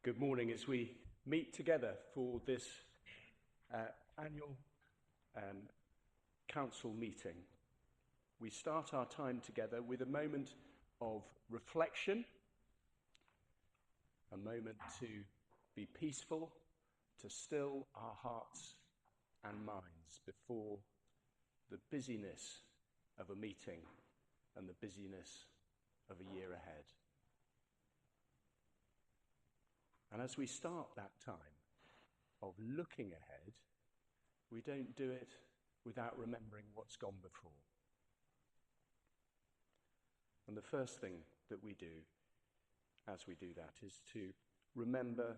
Good morning as we meet together for this annual council meeting. We start our time together with a moment of reflection, a moment to be peaceful, to still our hearts and minds before the busyness of a meeting and the busyness of a year ahead. And as we start that time of looking ahead, we don't do it without remembering what's gone before. And the first thing that we do as we do that is to remember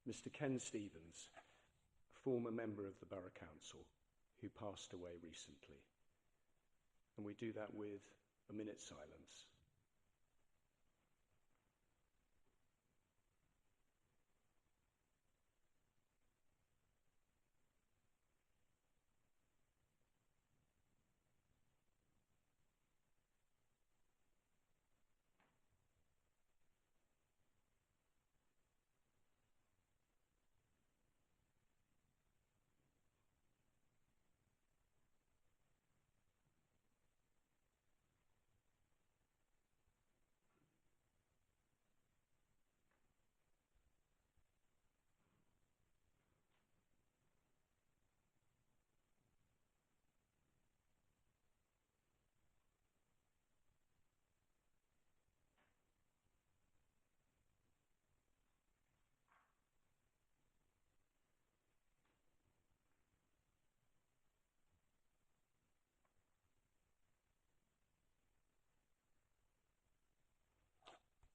Mr. Ken Stevens, a former member of the Borough Council who passed away recently. And we do that with a minute's silence.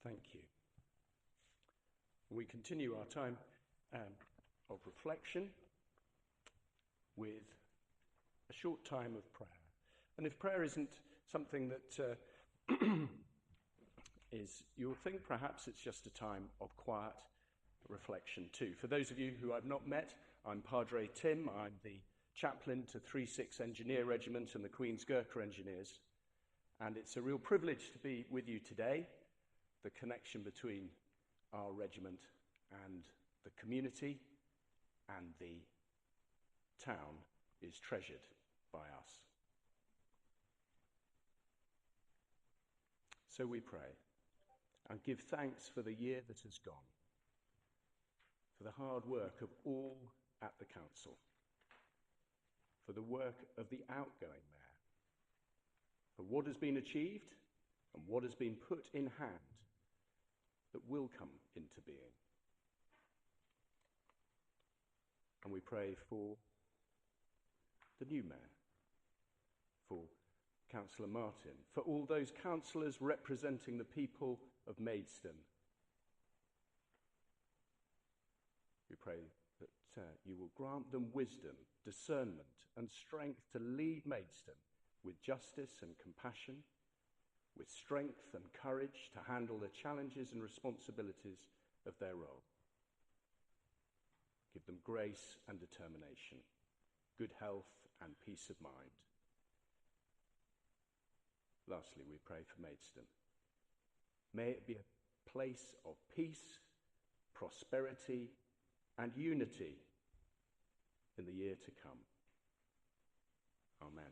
Thank you. We continue our time of reflection with a short time of prayer. And if prayer isn't something that you'll think perhaps it's just a time of quiet reflection too. For those of you who I've not met, I'm Padre Tim. I'm the chaplain to 3-6 Engineer Regiment and the Queen's Gurkha Engineers. And it's a real privilege to be with you today. The connection between our regiment and the community and the town is treasured by us. So we pray and give thanks for the year that has gone, for the hard work of all at the council, for the work of the outgoing mayor, for what has been achieved and what has been put in hand that will come into being. And we pray for the new mayor, for Councillor Martin, for all those councillors representing the people of Maidstone. We pray that you will grant them wisdom, discernment and strength to lead Maidstone with justice and compassion, with strength and courage to handle the challenges and responsibilities of their role. Give them grace and determination, good health and peace of mind. Lastly, we pray for Maidstone. May it be a place of peace, prosperity and unity in the year to come. Amen.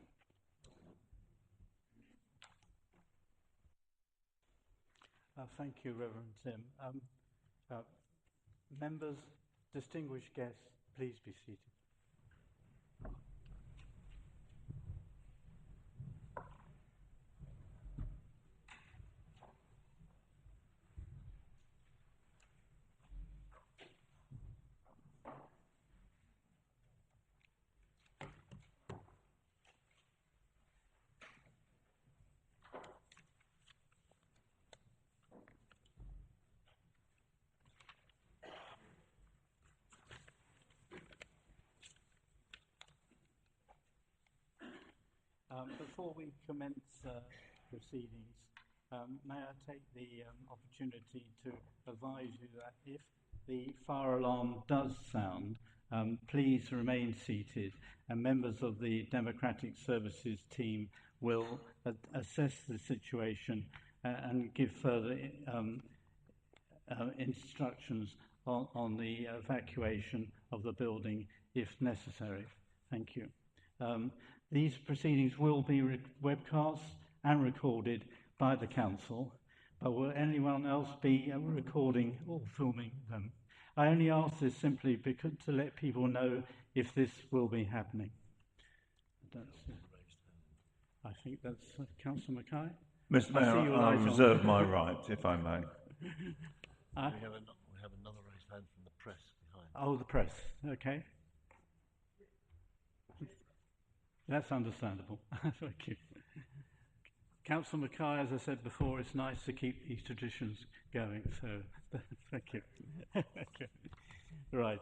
Thank you, Reverend Tim. Members, distinguished guests, please be seated. Before we commence proceedings, may I take the opportunity to advise you that if the fire alarm does sound, please remain seated, and members of the Democratic Services team will assess the situation and give further instructions on the evacuation of the building if necessary. Thank you. These proceedings will be webcast and recorded by the council, but will anyone else be recording or filming them? I only ask this simply because to let people know if this will be happening. I think that's Councillor Mackay. Mr. Mayor, I reserve my right, if I may. We have another raised hand from the press behind. Oh, the press. Okay. That's understandable. Thank you. Councillor Mackay, as I said before, it's nice to keep these traditions going, so thank you. Right.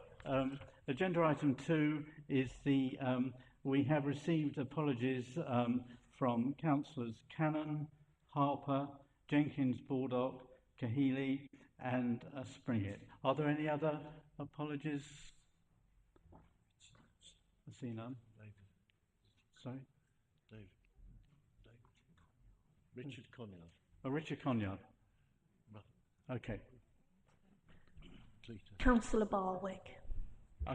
Agenda item 2 is the, we have received apologies from Councillors Cannon, Harper, Jenkins, Baldock, Kahili and Springett. Are there any other apologies? I see none. David. Sorry? David. Richard Conyard. Oh, Richard Conyard. Right. Okay. Cleater. Councillor Barwick.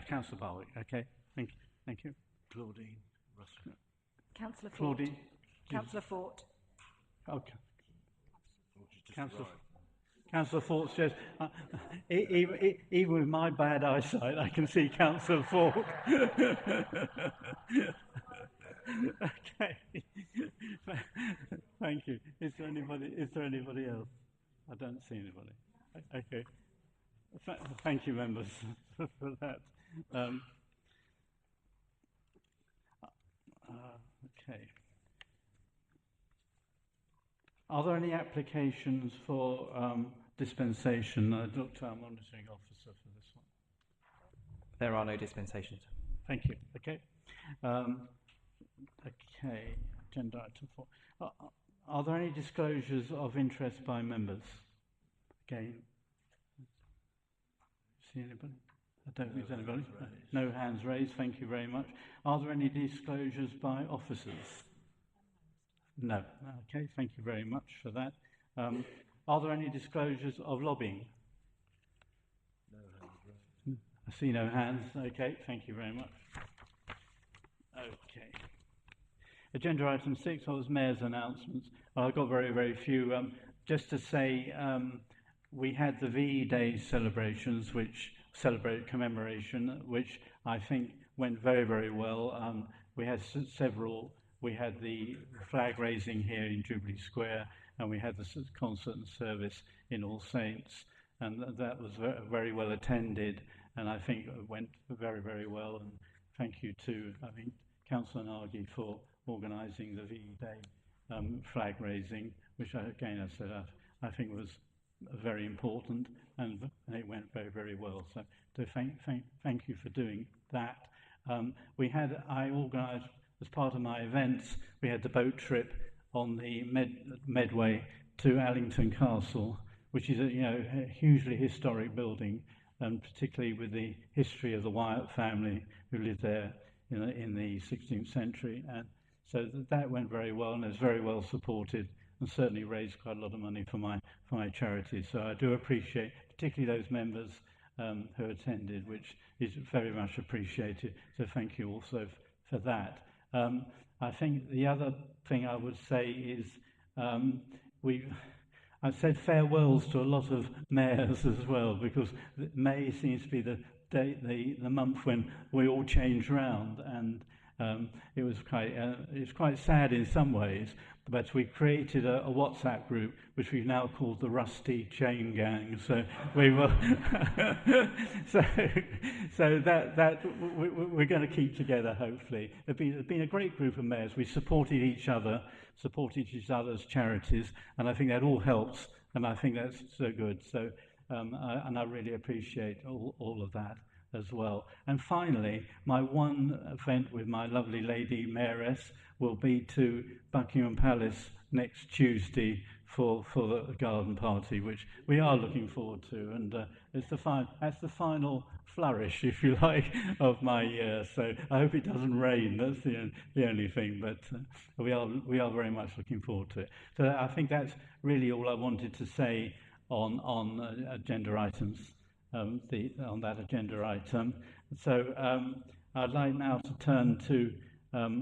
Councillor Barwick. Okay. Thank you. Thank you. Claudine Russell. Councillor Fort. Claudine. Councillor Fort. Okay. Councillor. Councillor Fort says, even with my bad eyesight, I can see Councillor Fort. Okay. Thank you. Is there anybody else? I don't see anybody. Okay. Thank you, members, for that. Okay. Are there any applications for dispensation? Dr. Monitoring Officer for this one. There are no dispensations. Thank you. Okay. Okay. Agenda item 4. Are there any disclosures of interest by members? Again. See anybody? I don't think there's anybody. No hands raised. Thank you very much. Are there any disclosures by officers? No. Okay, thank you very much for that. Are there any disclosures of lobbying? No hands raised. I see no hands. Okay, thank you very much. Okay. Agenda item 6 was Mayor's announcements. Well, I've got very, very few. Just to say, we had the VE Day celebrations, which celebrate commemoration, which I think went very, very well. We had several. We had the flag raising here in Jubilee Square, and we had the concert and service in All Saints, and that was very well attended, and I think it went very, very well. And thank you to, I think, Councillor Nagy for organising the VE Day flag raising, which again, I said, I think was very important, and it went very, very well. So to thank you for doing that. I organised, as part of my events, we had the boat trip on the Medway to Allington Castle, which is a hugely historic building, and particularly with the history of the Wyatt family who lived there in the 16th century. And so that went very well, and it's very well supported, and certainly raised quite a lot of money for my charity. So I do appreciate, particularly those members who attended, which is very much appreciated. So thank you also for that. I think the other thing I would say is I've said farewells to a lot of mayors as well, because May seems to be the month when we all change round, and it was quite sad in some ways. But we created a WhatsApp group which we've now called the Rusty Chain Gang. So we will, so that we're going to keep together. Hopefully, it's been a great group of mayors. We supported each other's charities, and I think that all helps. And I think that's so good. So I really appreciate all of that as well. And finally, my one event with my lovely lady mayoress will be to Buckingham Palace next Tuesday for the garden party, which we are looking forward to. And that's the final flourish, if you like, of my year. So I hope it doesn't rain. That's the only thing. But we are very much looking forward to it. So I think that's really all I wanted to say on agenda items, on that agenda item. So I'd like now to turn to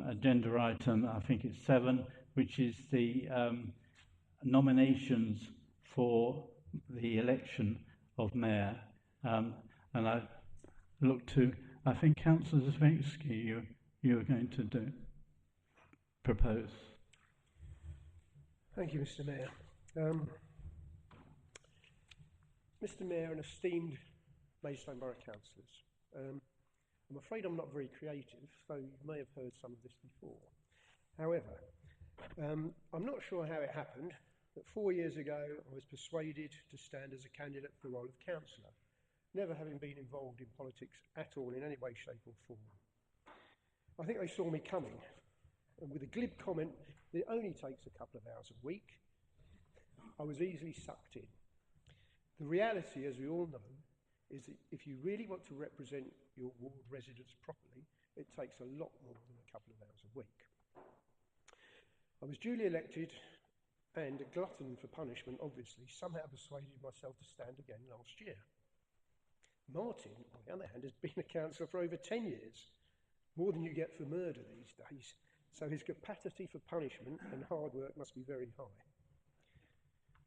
agenda item, I think it's 7, which is the nominations for the election of mayor. And I look to, I think Councillor Zwiecki, you are going to propose. Thank you, Mr. Mayor. Mr. Mayor and esteemed Maidstone Borough Councillors, I'm afraid I'm not very creative, so you may have heard some of this before. However, I'm not sure how it happened that 4 years ago I was persuaded to stand as a candidate for the role of councillor, never having been involved in politics at all in any way, shape or form. I think they saw me coming, and with a glib comment that it only takes a couple of hours a week, I was easily sucked in. The reality, as we all know, is that if you really want to represent your ward residents properly, it takes a lot more than a couple of hours a week. I was duly elected and a glutton for punishment, obviously, somehow persuaded myself to stand again last year. Martin, on the other hand, has been a councillor for over 10 years, more than you get for murder these days, so his capacity for punishment and hard work must be very high.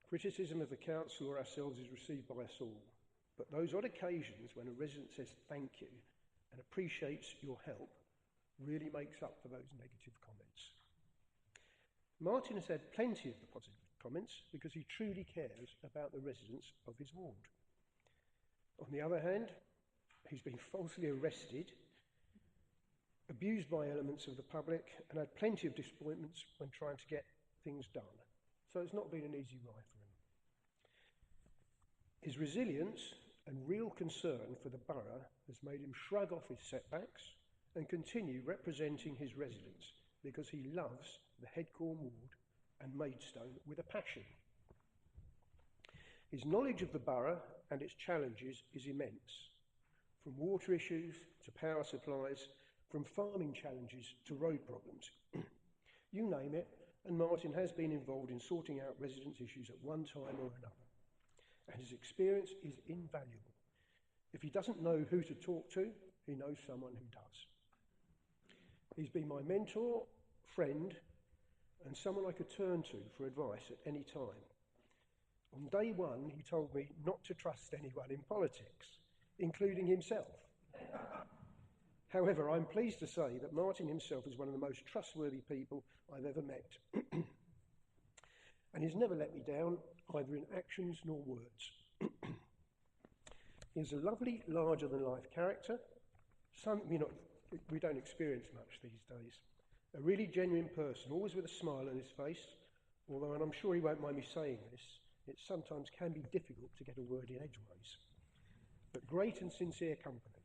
Criticism of the council or ourselves is received by us all, but those odd occasions when a resident says thank you and appreciates your help really makes up for those negative comments. Martin has had plenty of the positive comments because he truly cares about the residents of his ward. On the other hand, he's been falsely arrested, abused by elements of the public, and had plenty of disappointments when trying to get things done. So it's not been an easy ride for him. His resilience and real concern for the borough has made him shrug off his setbacks and continue representing his residents because he loves the Headcorn ward and Maidstone with a passion. His knowledge of the borough and its challenges is immense, from water issues to power supplies, from farming challenges to road problems. You name it, and Martin has been involved in sorting out residents' issues at one time or another. And his experience is invaluable. If he doesn't know who to talk to, he knows someone who does. He's been my mentor, friend, and someone I could turn to for advice at any time. On day one, he told me not to trust anyone in politics, including himself. However, I'm pleased to say that Martin himself is one of the most trustworthy people I've ever met. And he's never let me down, either in actions nor words. He's a lovely, larger-than-life character, we don't experience much these days. A really genuine person, always with a smile on his face, although, and I'm sure he won't mind me saying this, it sometimes can be difficult to get a word in edgeways. But great and sincere company.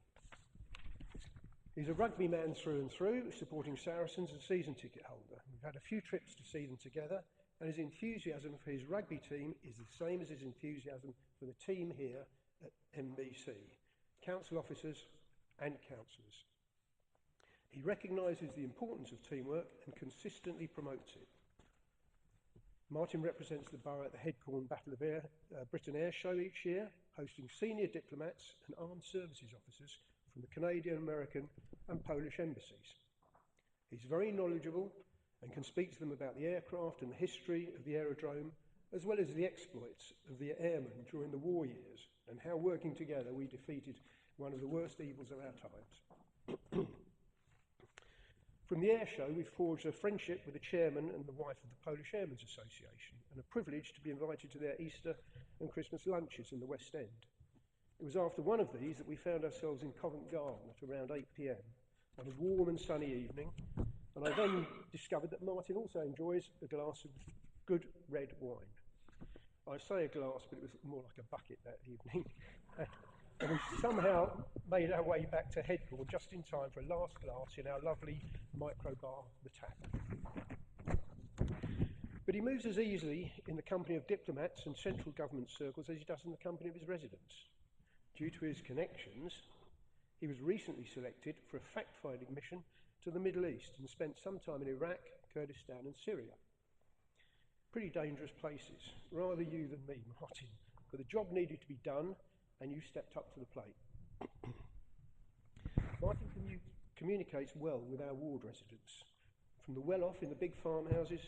He's a rugby man through and through, supporting Saracens and season ticket holder. We've had a few trips to see them together, and his enthusiasm for his rugby team is the same as his enthusiasm for the team here at MBC, council officers and councillors. He recognises the importance of teamwork and consistently promotes it. Martin represents the borough at the Headcorn Battle of Britain Air Show each year, hosting senior diplomats and armed services officers from the Canadian, American and Polish embassies. He's very knowledgeable and can speak to them about the aircraft and the history of the aerodrome, as well as the exploits of the airmen during the war years and how working together we defeated one of the worst evils of our times. From the air show, we forged a friendship with the chairman and the wife of the Polish Airmen's Association, and a privilege to be invited to their Easter and Christmas lunches in the West End. It was after one of these that we found ourselves in Covent Garden at around 8 p.m. on a warm and sunny evening, and I then discovered that Martin also enjoys a glass of good red wine. I say a glass, but it was more like a bucket that evening. And we somehow made our way back to Headcorn just in time for a last glass in our lovely micro bar, The Tap. But he moves as easily in the company of diplomats and central government circles as he does in the company of his residents. Due to his connections, he was recently selected for a fact-finding mission to the Middle East and spent some time in Iraq, Kurdistan and Syria. Pretty dangerous places. Rather you than me, Martin. but the job needed to be done, and you stepped up to the plate. Martin communicates well with our ward residents, from the well-off in the big farmhouses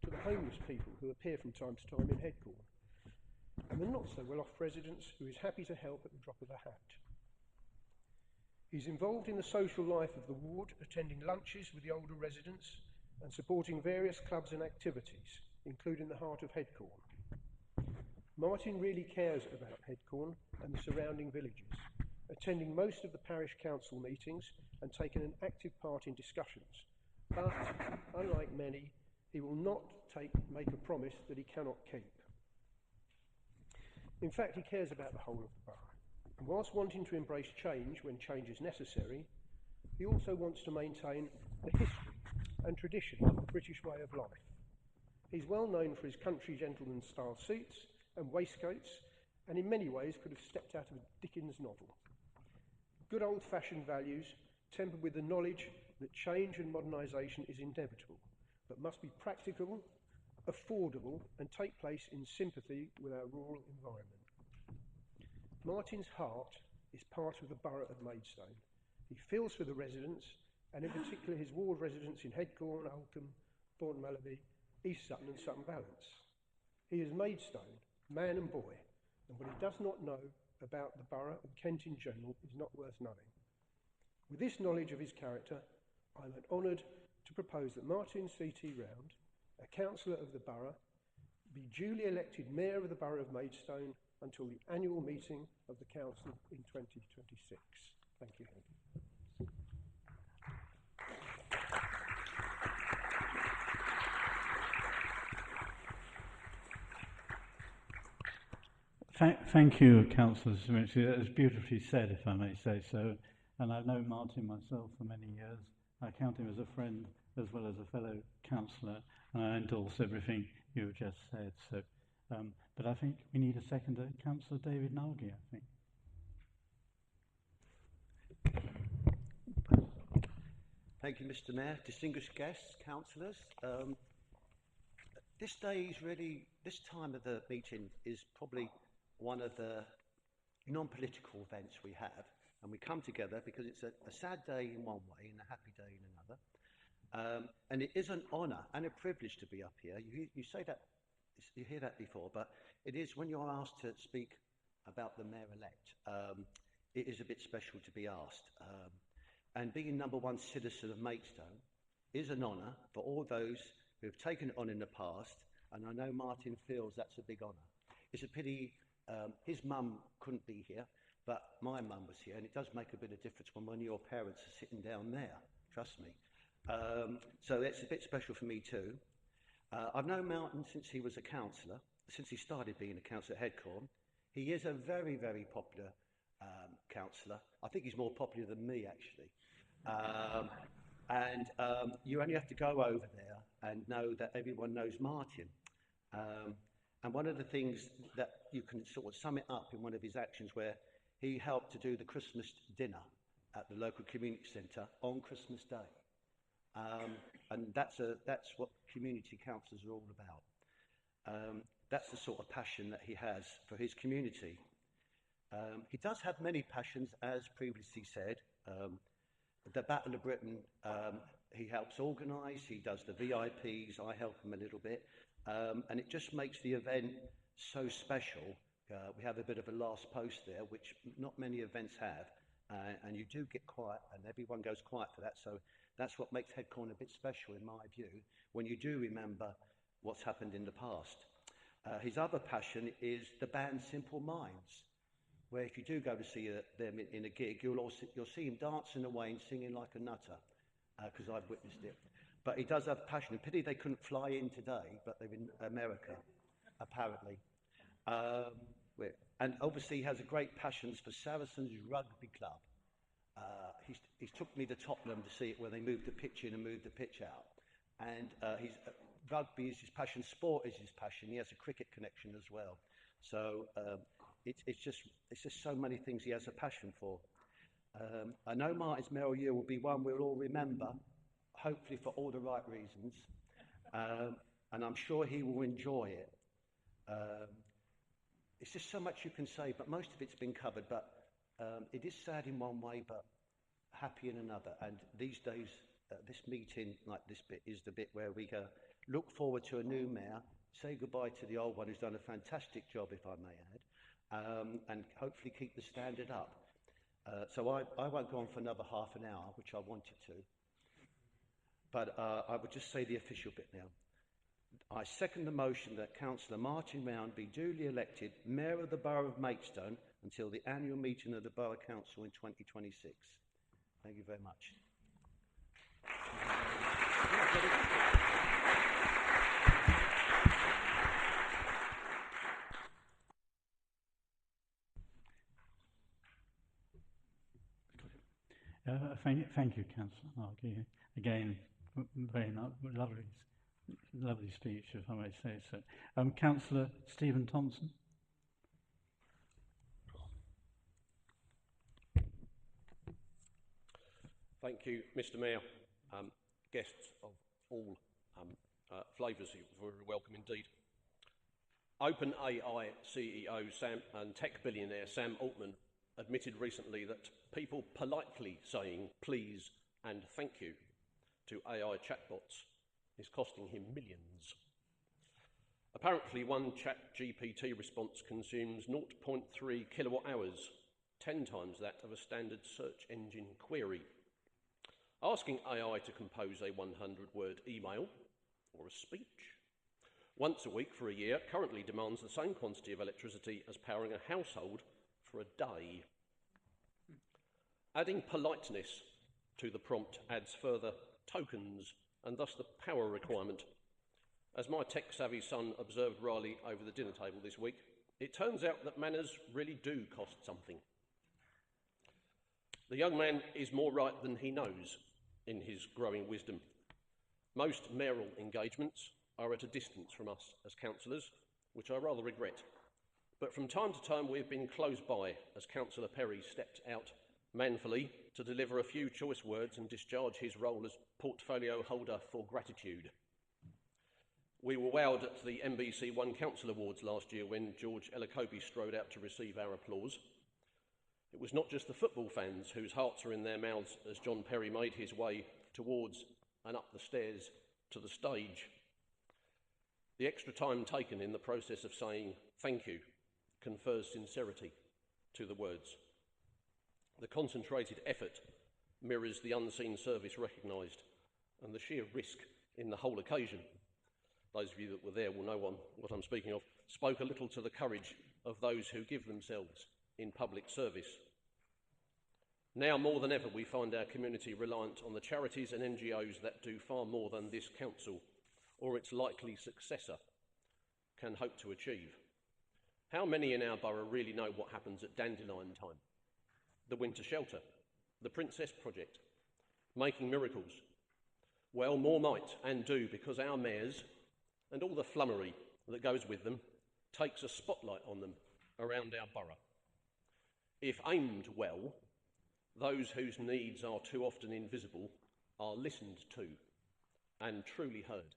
to the homeless people who appear from time to time in Headcorn, and the not-so-well-off residents who is happy to help at the drop of a hat. He's involved in the social life of the ward, attending lunches with the older residents and supporting various clubs and activities, including the Heart of Headcorn. Martin really cares about Headcorn and the surrounding villages, attending most of the parish council meetings and taking an active part in discussions. But, unlike many, he will not make a promise that he cannot keep. In fact, he cares about the whole of the borough. And whilst wanting to embrace change when change is necessary, he also wants to maintain the history and tradition of the British way of life. He's well known for his country gentleman style suits and waistcoats, and in many ways could have stepped out of a Dickens novel. Good old-fashioned values, tempered with the knowledge that change and modernisation is inevitable, but must be practical, affordable, and take place in sympathy with our rural environment. Martin's heart is part of the borough of Maidstone. He feels for the residents, and in particular his ward residents in Headcorn, Oldham, Bournemouth Mellerby, East Sutton and Sutton Valence. He is Maidstone, man and boy, and what he does not know about the borough and Kent in general is not worth knowing. With this knowledge of his character, I am honoured to propose that Martin C.T. Round, a councillor of the borough, be duly elected Mayor of the Borough of Maidstone until the annual meeting of the council in 2026. Thank you. Thank you, Councillor Smithy. That was beautifully said, if I may say so. And I've known Martin myself for many years. I count him as a friend as well as a fellow councillor, and I endorse everything you've just said. So, but I think we need a seconder, Councillor David Nagy, I think. Thank you, Mr. Mayor, distinguished guests, councillors. This time of the meeting is probably one of the non-political events we have, and we come together because it's a sad day in one way and a happy day in another. And it is an honour and a privilege to be up here. You say that, you hear that before, but it is when you're asked to speak about the mayor-elect. It is a bit special to be asked. And being number one citizen of Maidstone is an honour for all those who have taken it on in the past, and I know Martin feels that's a big honour. It's a pity his mum couldn't be here, but my mum was here, and it does make a bit of difference when one of your parents are sitting down there, trust me. So it's a bit special for me too. I've known Martin since he was a councillor, since he started being a councillor at Headcorn. He is a very, very popular councillor. I think he's more popular than me, actually. And you only have to go over there and know that everyone knows Martin. And one of the things that you can sort of sum it up in one of his actions where he helped to do the Christmas dinner at the local community centre on Christmas Day. And that's what community councillors are all about. That's the sort of passion that he has for his community. He does have many passions, as previously said. The Battle of Britain, he helps organise, he does the VIPs, I help him a little bit, and it just makes the event so special. We have a bit of a last post there, which not many events have, and you do get quiet, and everyone goes quiet for that, so that's what makes Headcorn a bit special, in my view, when you do remember what's happened in the past. His other passion is the band Simple Minds, where if you do go to see them in a gig, you'll see him dancing away and singing like a nutter, because I've witnessed it. But he does have passion. Pity they couldn't fly in today, but they're in America, apparently. And obviously he has a great passion for Saracens Rugby Club. He's took me to Tottenham to see it where they moved the pitch in and moved the pitch out. And rugby is his passion, sport is his passion. He has a cricket connection as well. So it's just so many things he has a passion for. I know Martin's Mayoral Year will be one we'll all remember, hopefully for all the right reasons, and I'm sure he will enjoy it. it's just so much you can say, but most of it's been covered. But it is sad in one way, but happy in another. And these days, this meeting, like this bit, is the bit where we go, look forward to a new mayor, say goodbye to the old one who's done a fantastic job, if I may add, and hopefully keep the standard up. So I won't go on for another half an hour, which I wanted to. But I would just say the official bit now. I second the motion that Councillor Martin Round be duly elected Mayor of the Borough of Maidstone until the annual meeting of the Borough Council in 2026. Thank you very much. Thank you, Councillor Markey. Again, very lovely speech, if I may say so. Councillor Stephen Thompson. Thank you, Mr. Mayor. Guests of all flavours, you're very welcome indeed. OpenAI CEO Sam and tech billionaire Sam Altman admitted recently that people politely saying please and thank you to AI chatbots is costing him millions. Apparently, one ChatGPT response consumes 0.3 kilowatt hours, 10 times that of a standard search engine query. Asking AI to compose a 100-word email or a speech once a week for a year currently demands the same quantity of electricity as powering a household for a day. Adding politeness to the prompt adds further tokens and thus the power requirement. As my tech-savvy son observed Riley over the dinner table this week, it turns out that manners really do cost something. The young man is more right than he knows in his growing wisdom. Most mayoral engagements are at a distance from us as councillors, which I rather regret. But from time to time we've been close by as Councillor Perry stepped out manfully to deliver a few choice words and discharge his role as portfolio holder for gratitude. We were wowed at the NBC One Council Awards last year when George Elokobi strode out to receive our applause. It was not just the football fans whose hearts were in their mouths as John Perry made his way towards and up the stairs to the stage. The extra time taken in the process of saying thank you confers sincerity to the words. The concentrated effort mirrors the unseen service recognised and the sheer risk in the whole occasion. Those of you that were there will know what I'm speaking of, spoke a little to the courage of those who give themselves in public service. Now more than ever we find our community reliant on the charities and NGOs that do far more than this council or its likely successor can hope to achieve. How many in our borough really know what happens at Dandelion Time, the Winter Shelter, the Princess Project, Making Miracles? Well, more might and do, because our mayors and all the flummery that goes with them takes a spotlight on them around our borough. If aimed well, those whose needs are too often invisible are listened to and truly heard.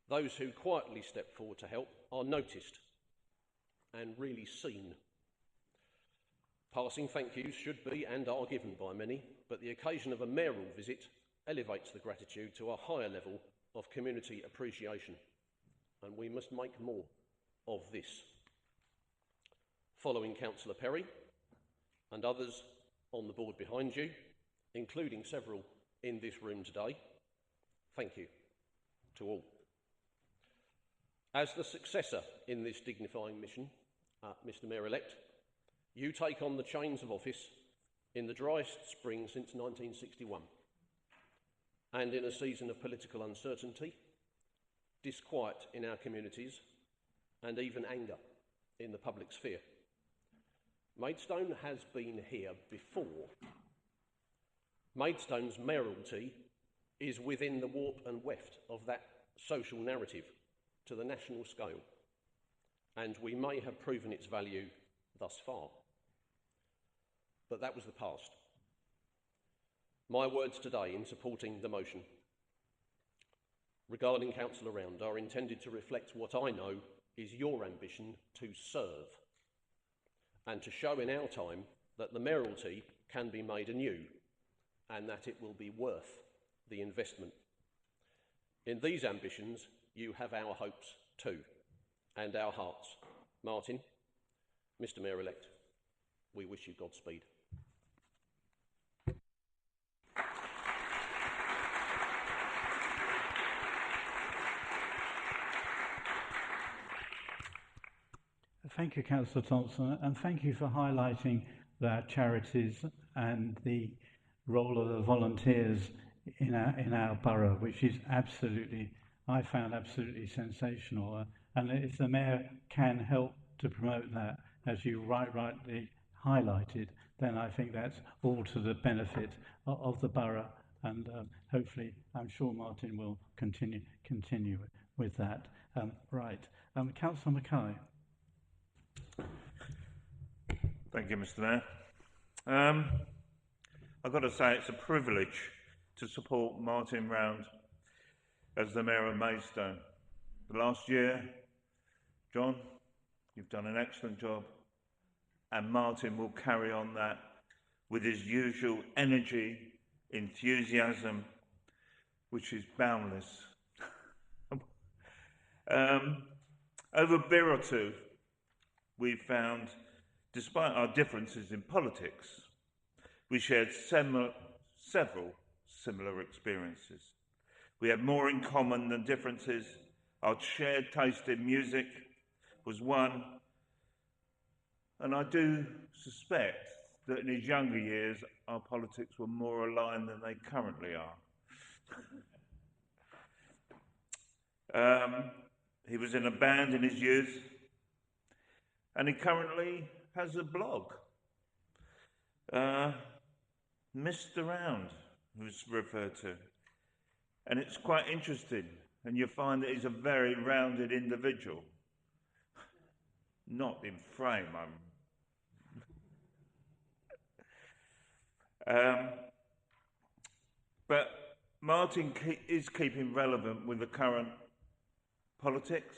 Those who quietly step forward to help are noticed and really seen. Passing thank yous should be and are given by many, but the occasion of a mayoral visit elevates the gratitude to a higher level of community appreciation, and we must make more of this. Following Councillor Perry and others on the board behind you, including several in this room today, thank you to all. As the successor in this dignifying mission, Mr. Mayor-elect, you take on the chains of office in the driest spring since 1961, and in a season of political uncertainty, disquiet in our communities, and even anger in the public sphere. Maidstone has been here before. Maidstone's mayoralty is within the warp and weft of that social narrative to the national scale, and we may have proven its value thus far. But that was the past. My words today in supporting the motion regarding Councillor Round are intended to reflect what I know is your ambition to serve and to show in our time that the mayoralty can be made anew and that it will be worth the investment. In these ambitions, you have our hopes too, and our hearts. Martin, Mr. Mayor-elect, we wish you Godspeed. Thank you, Councillor Thompson, and thank you for highlighting the charities and the role of the volunteers in our borough, which is I found absolutely sensational. And if the Mayor can help to promote that, as you rightly highlighted, then I think that's all to the benefit of the borough, and hopefully, I'm sure Martin will continue with that. Councillor Mackay. Thank you, Mr. Mayor. I've got to say it's a privilege to support Martin Round as the Mayor of Maidstone. The last year, John, you've done an excellent job, and Martin will carry on that with his usual energy, enthusiasm, which is boundless. Over a beer or two, we've found, despite our differences in politics, we shared several similar experiences. We had more in common than differences. Our shared taste in music was one, and I do suspect that in his younger years, our politics were more aligned than they currently are. He was in a band in his youth, and he currently has a blog. Mr. Round was referred to. And it's quite interesting, and you find that he's a very rounded individual. Not in frame, but Martin is keeping relevant with the current politics.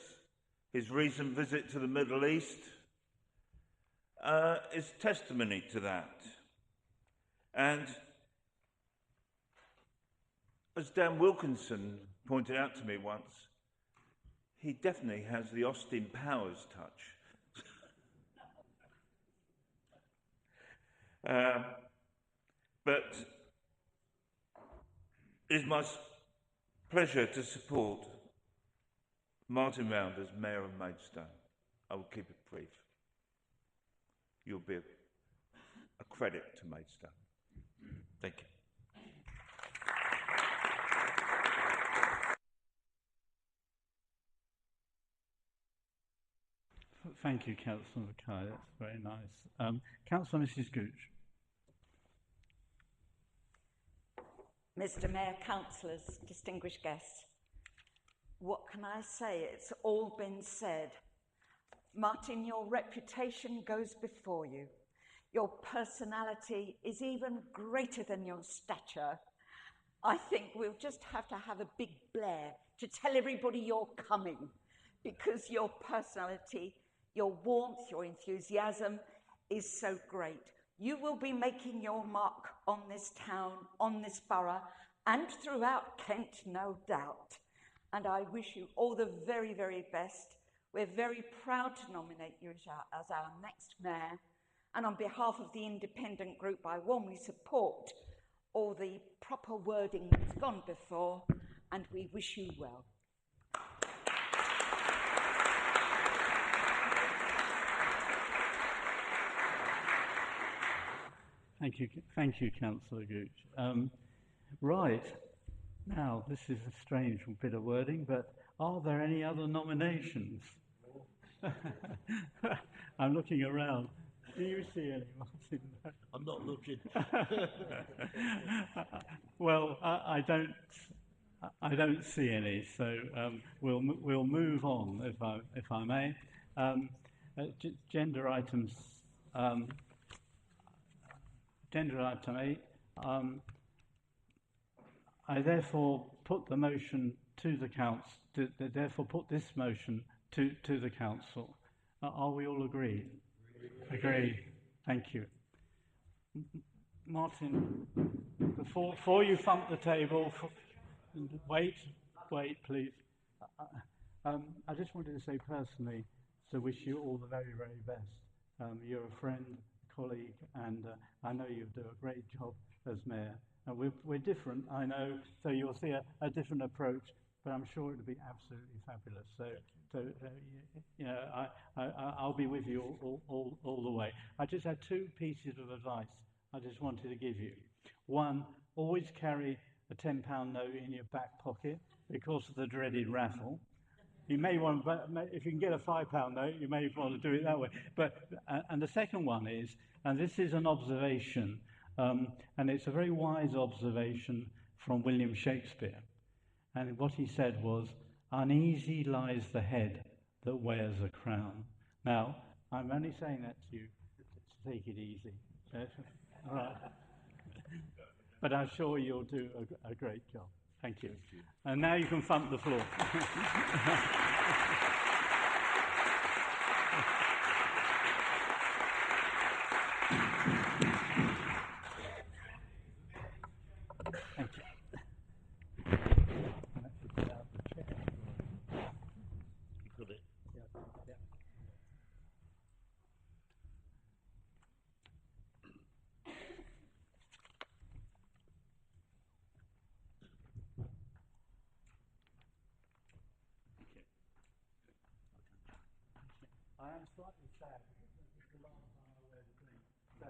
His recent visit to the Middle East is testimony to that. And as Dan Wilkinson pointed out to me once, he definitely has the Austin Powers touch. But it's my pleasure to support Martin Round as Mayor of Maidstone. I will keep it brief. You'll be a credit to Maidstone. Thank you. Thank you, Councillor Mackay. That's very nice. Councillor Mrs. Gooch. Mr. Mayor, councillors, distinguished guests, what can I say? It's all been said. Martin, your reputation goes before you. Your personality is even greater than your stature. I think we'll just have to have a big blare to tell everybody you're coming, because your personality, your warmth, your enthusiasm is so great. You will be making your mark on this town, on this borough, and throughout Kent, no doubt. And I wish you all the very, very best. We're very proud to nominate you as our next mayor. And on behalf of the independent group, I warmly support all the proper wording that's gone before, and we wish you well. Thank you, Councillor Gooch. Right, now this is a strange bit of wording, but are there any other nominations? I'm looking around. Do you see any, Martin? I'm not looking. Well, I don't see any, so we'll move on, if I may. Gender items. Gender item 8. I therefore put the motion to the council. Therefore, put this motion to the council. Are we all agreed? Agreed. Thank you. Martin, before you thump the table, wait, please. I just wanted to say personally to wish you all the very, very best. You're a friend, colleague, and I know you'll do a great job as mayor. And we're different, I know, so you'll see a different approach, but I'm sure it'll be absolutely fabulous. So you know, I'll be with you all the way. I just had 2 pieces of advice I just wanted to give you. One, always carry a £10 note in your back pocket because of the dreaded raffle. You may want, if you can get a £5 note, you may want to do it that way. But and the second one is, and this is an observation, and it's a very wise observation from William Shakespeare. And what he said was, "Uneasy lies the head that wears a crown." Now, I'm only saying that to you to take it easy. All right. But I'm sure you'll do a great job. Thank you. And now you can thump the floor. Thank you. Got it. Yeah. I am slightly sad because this is the last time I wear the green. So,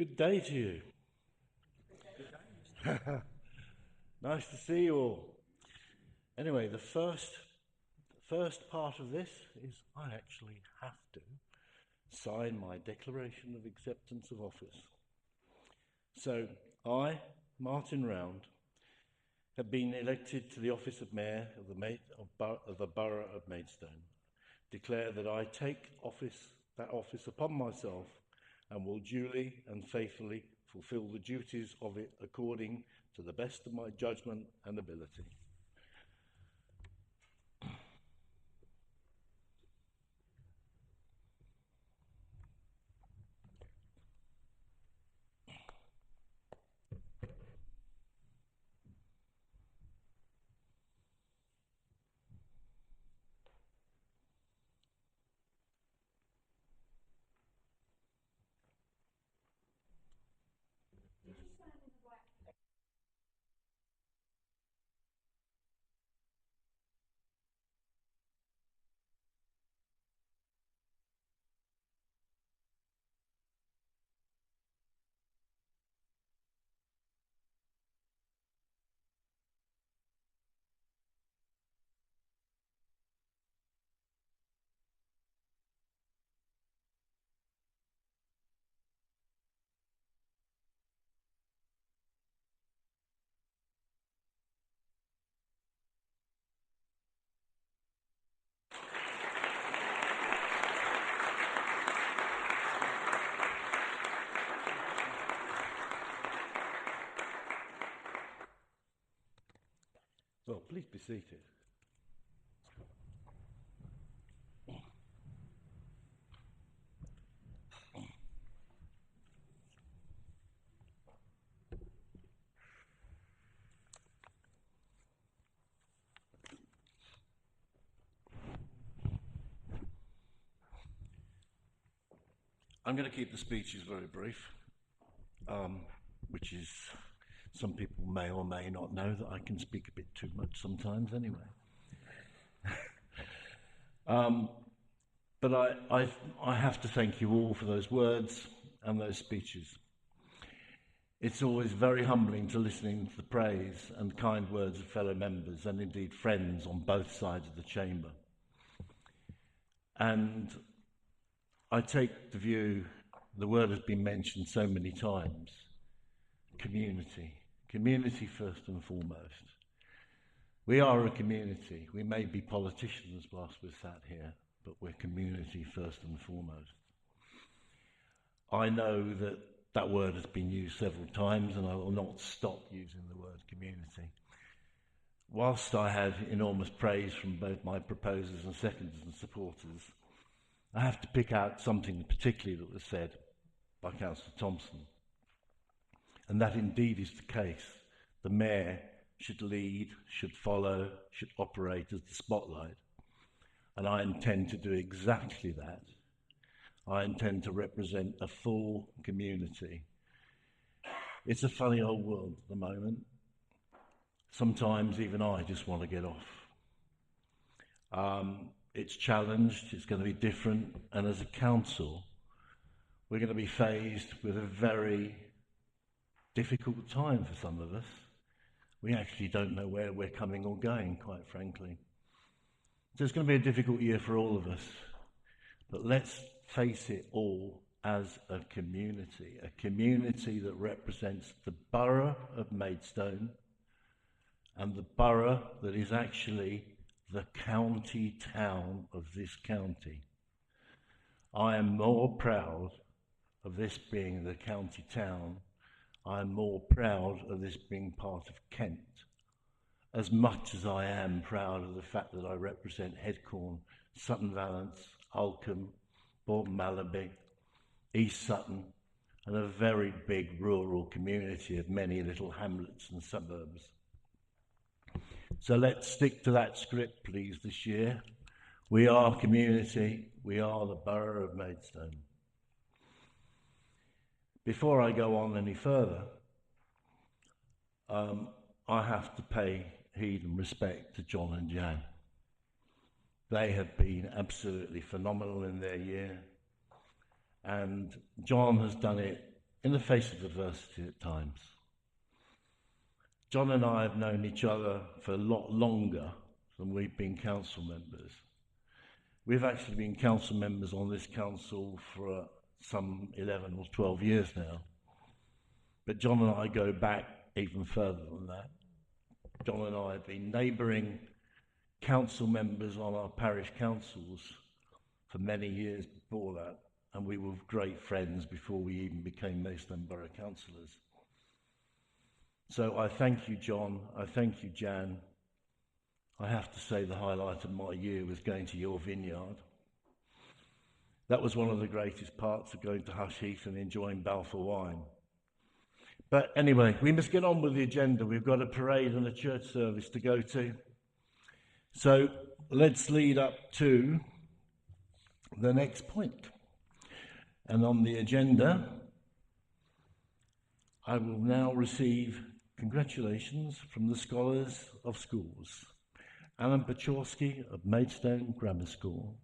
Good day to you. Nice to see you all. Anyway, the first part of this is I actually have to sign my declaration of acceptance of office. So I, Martin Round, have been elected to the office of Mayor of the Borough of Maidstone. Declare that I take that office upon myself and will duly and faithfully fulfil the duties of it according to the best of my judgment and ability. Well, please be seated. I'm going to keep the speeches very brief, which is, some people may or may not know that I can speak a bit too much sometimes anyway. But I have to thank you all for those words and those speeches. It's always very humbling to listening to the praise and kind words of fellow members and indeed friends on both sides of the chamber. And I take the view, the word has been mentioned so many times, community. Community first and foremost. We are a community. We may be politicians whilst we're sat here, but we're community first and foremost. I know that that word has been used several times and I will not stop using the word community. Whilst I had enormous praise from both my proposers and seconders and supporters, I have to pick out something particularly that was said by Councillor Thompson. And that indeed is the case. The Mayor should lead, should follow, should operate as the spotlight. And I intend to do exactly that. I intend to represent a full community. It's a funny old world at the moment. Sometimes even I just want to get off. It's challenged, it's going to be different, and as a council, we're going to be faced with a very difficult time for some of us. We actually don't know where we're coming or going, quite frankly. So it's going to be a difficult year for all of us. But let's face it all as a community that represents the borough of Maidstone and the borough that is actually the county town of this county. I am more proud of this being the county town. I am more proud of this being part of Kent, as much as I am proud of the fact that I represent Headcorn, Sutton Valence, Alcombe, Bourne Malaby, East Sutton, and a very big rural community of many little hamlets and suburbs. So let's stick to that script, please, this year. We are community. We are the Borough of Maidstone. Before I go on any further, I have to pay heed and respect to John and Jan. They have been absolutely phenomenal in their year. And John has done it in the face of adversity at times. John and I have known each other for a lot longer than we've been council members. We've actually been council members on this council for some 11 or 12 years now. But John and I go back even further than that. John and I have been neighbouring council members on our parish councils for many years before that, and we were great friends before we even became Maidstone Borough councillors. So I thank you, John. I thank you, Jan. I have to say the highlight of my year was going to your vineyard. That was one of the greatest parts of going to Hush Heath and enjoying Balfour wine. But anyway, we must get on with the agenda. We've got a parade and a church service to go to. So let's lead up to the next point. And on the agenda, I will now receive congratulations from the Scholars of Schools. Alan Pachorski of Maidstone Grammar School.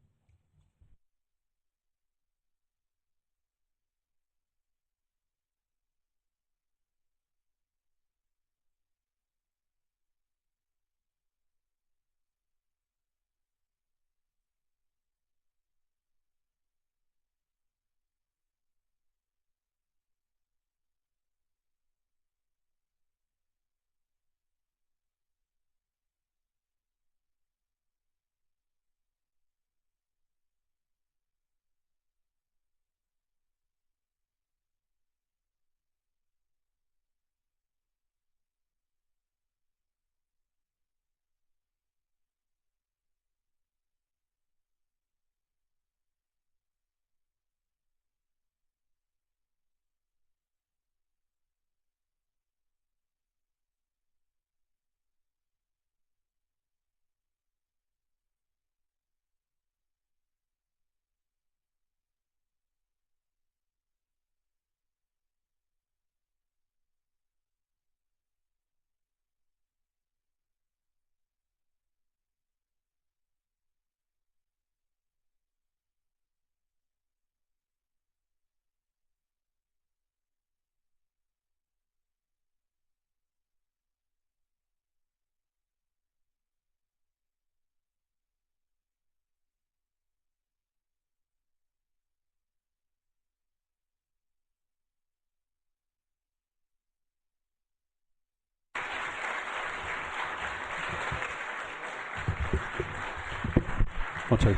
One, two.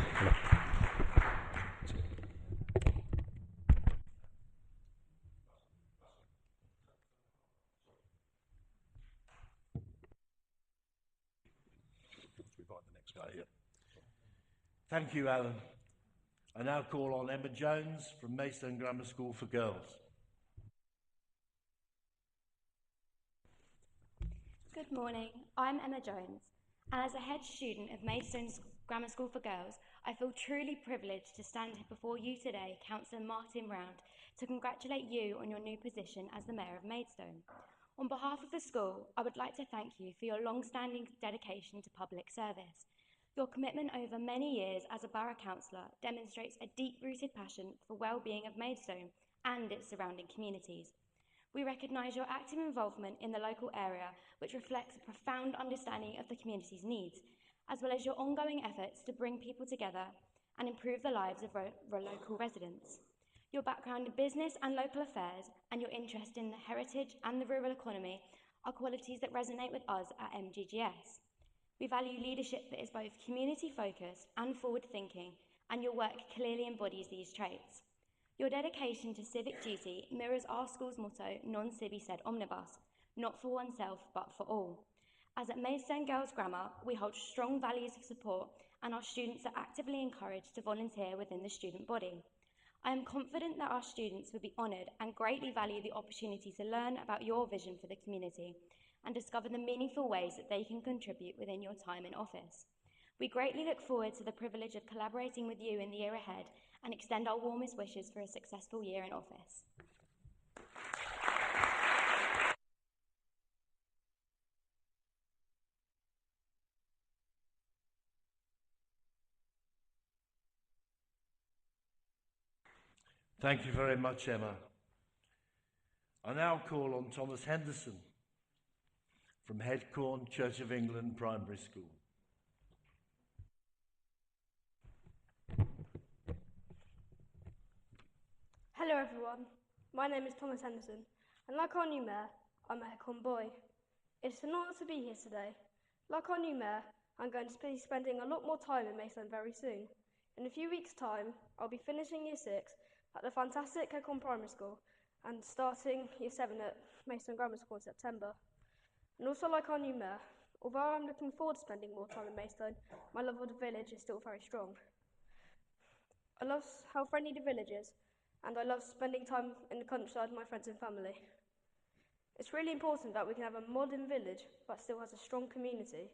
Thank you, Alan. I now call on Emma Jones from Maidstone Grammar School for Girls. Good morning, I'm Emma Jones, and as a head student of Maidstone Grammar School for Girls, I feel truly privileged to stand before you today, Councillor Martin Round, to congratulate you on your new position as the Mayor of Maidstone. On behalf of the school, I would like to thank you for your long-standing dedication to public service. Your commitment over many years as a Borough Councillor demonstrates a deep-rooted passion for well-being of Maidstone and its surrounding communities. We recognise your active involvement in the local area, which reflects a profound understanding of the community's needs, as well as your ongoing efforts to bring people together and improve the lives of local residents. Your background in business and local affairs and your interest in the heritage and the rural economy are qualities that resonate with us at MGGS. We value leadership that is both community-focused and forward-thinking, and your work clearly embodies these traits. Your dedication to civic duty mirrors our school's motto, Non Sibi Sed Omnibus, not for oneself but for all. As at Maidstone Girls Grammar, we hold strong values of support, and our students are actively encouraged to volunteer within the student body. I am confident that our students will be honoured and greatly value the opportunity to learn about your vision for the community and discover the meaningful ways that they can contribute within your time in office. We greatly look forward to the privilege of collaborating with you in the year ahead and extend our warmest wishes for a successful year in office. Thank you very much, Emma. I now call on Thomas Henderson from Headcorn Church of England Primary School. Hello everyone, my name is Thomas Henderson, and like our new mayor, I'm a Headcorn boy. It's an honour to be here today. Like our new mayor, I'm going to be spending a lot more time in Maidstone very soon. In a few weeks' time, I'll be finishing Year 6 at the fantastic Headcorn Primary School and starting Year 7 at Maidstone Grammar School in September. And also like our new mayor, although I'm looking forward to spending more time in Maidstone, my love of the village is still very strong. I love how friendly the village is, and I love spending time in the countryside with my friends and family. It's really important that we can have a modern village but still has a strong community.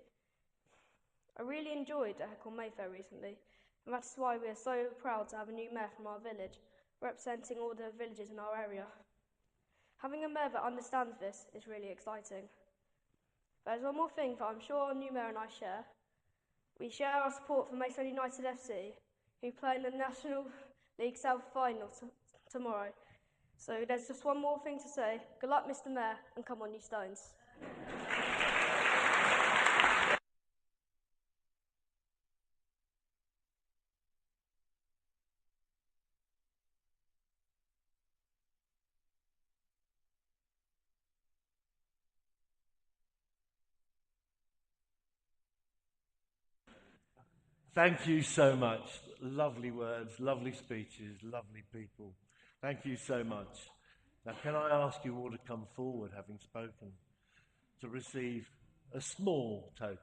I really enjoyed at Headcorn Mayfair recently, and that's why we are so proud to have a new mayor from our village, representing all the villages in our area. Having a mayor that understands this is really exciting. There's one more thing that I'm sure our new mayor and I share. We share our support for Maidstone United FC, who play in the National League South final tomorrow. So there's just one more thing to say. Good luck, Mr. Mayor, and come on, you Stones. Thank you so much. Lovely words, lovely speeches, lovely people. Thank you so much. Now, can I ask you all to come forward, having spoken, to receive a small token?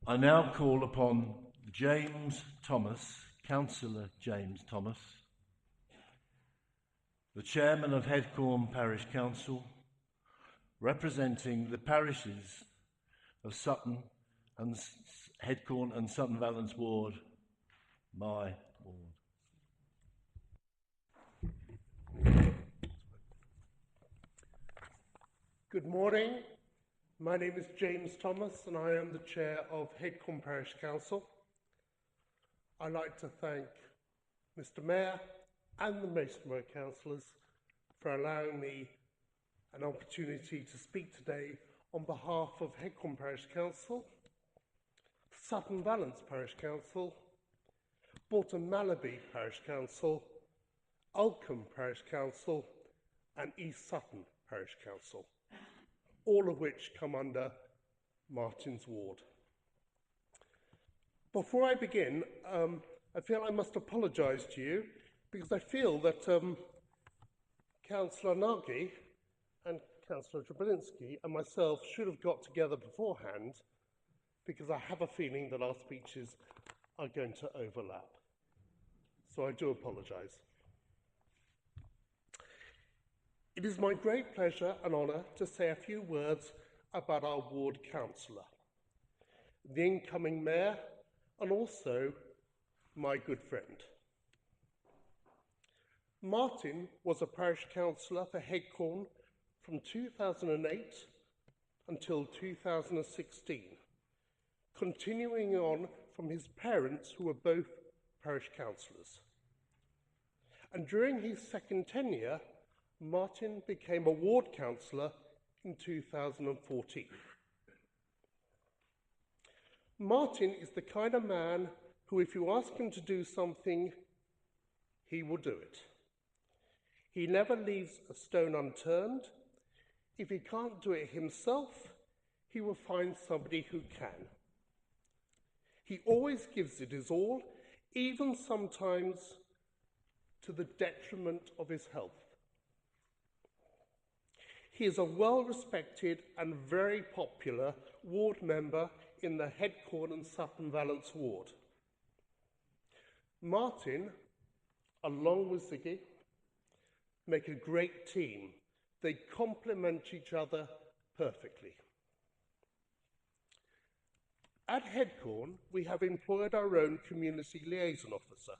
I now call upon James Thomas, Councillor James Thomas, the Chairman of Headcorn Parish Council, representing the parishes of Sutton and Headcorn and Sutton Valence Ward, my ward. Good morning. My name is James Thomas and I am the Chair of Headcorn Parish Council. I'd like to thank Mr Mayor and the Maidstone Borough Councillors for allowing me an opportunity to speak today on behalf of Headcorn Parish Council, Sutton Valence Parish Council, Bolton Malaby Parish Council, Oldcombe Parish Council and East Sutton Parish Council, all of which come under Martin's Ward. Before I begin, I feel I must apologise to you because I feel that Councillor Nagy and Councillor Drabinski and myself should have got together beforehand because I have a feeling that our speeches are going to overlap. So I do apologise. It is my great pleasure and honour to say a few words about our ward councillor, the incoming mayor, and also my good friend. Martin was a parish councillor for Headcorn from 2008 until 2016, continuing on from his parents who were both parish councillors. And during his second tenure, Martin became a ward councillor in 2014. Martin is the kind of man who, if you ask him to do something, he will do it. He never leaves a stone unturned. If he can't do it himself, he will find somebody who can. He always gives it his all, even sometimes to the detriment of his health. He is a well-respected and very popular ward member in the Headcorn and Sutton Valence ward. Martin, along with Ziggy, make a great team. They complement each other perfectly. At Headcorn, we have employed our own community liaison officer.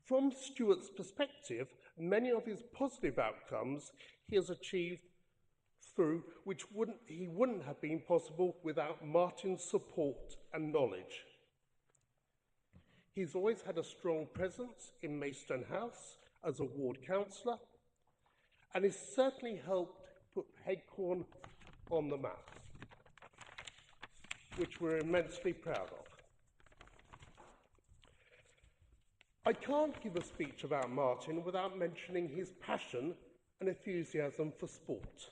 From Stuart's perspective, many of his positive outcomes he has achieved through which he wouldn't have been possible without Martin's support and knowledge. He's always had a strong presence in Maidstone House as a ward councillor, and has certainly helped put Headcorn on the map, which we're immensely proud of. I can't give a speech about Martin without mentioning his passion and enthusiasm for sport.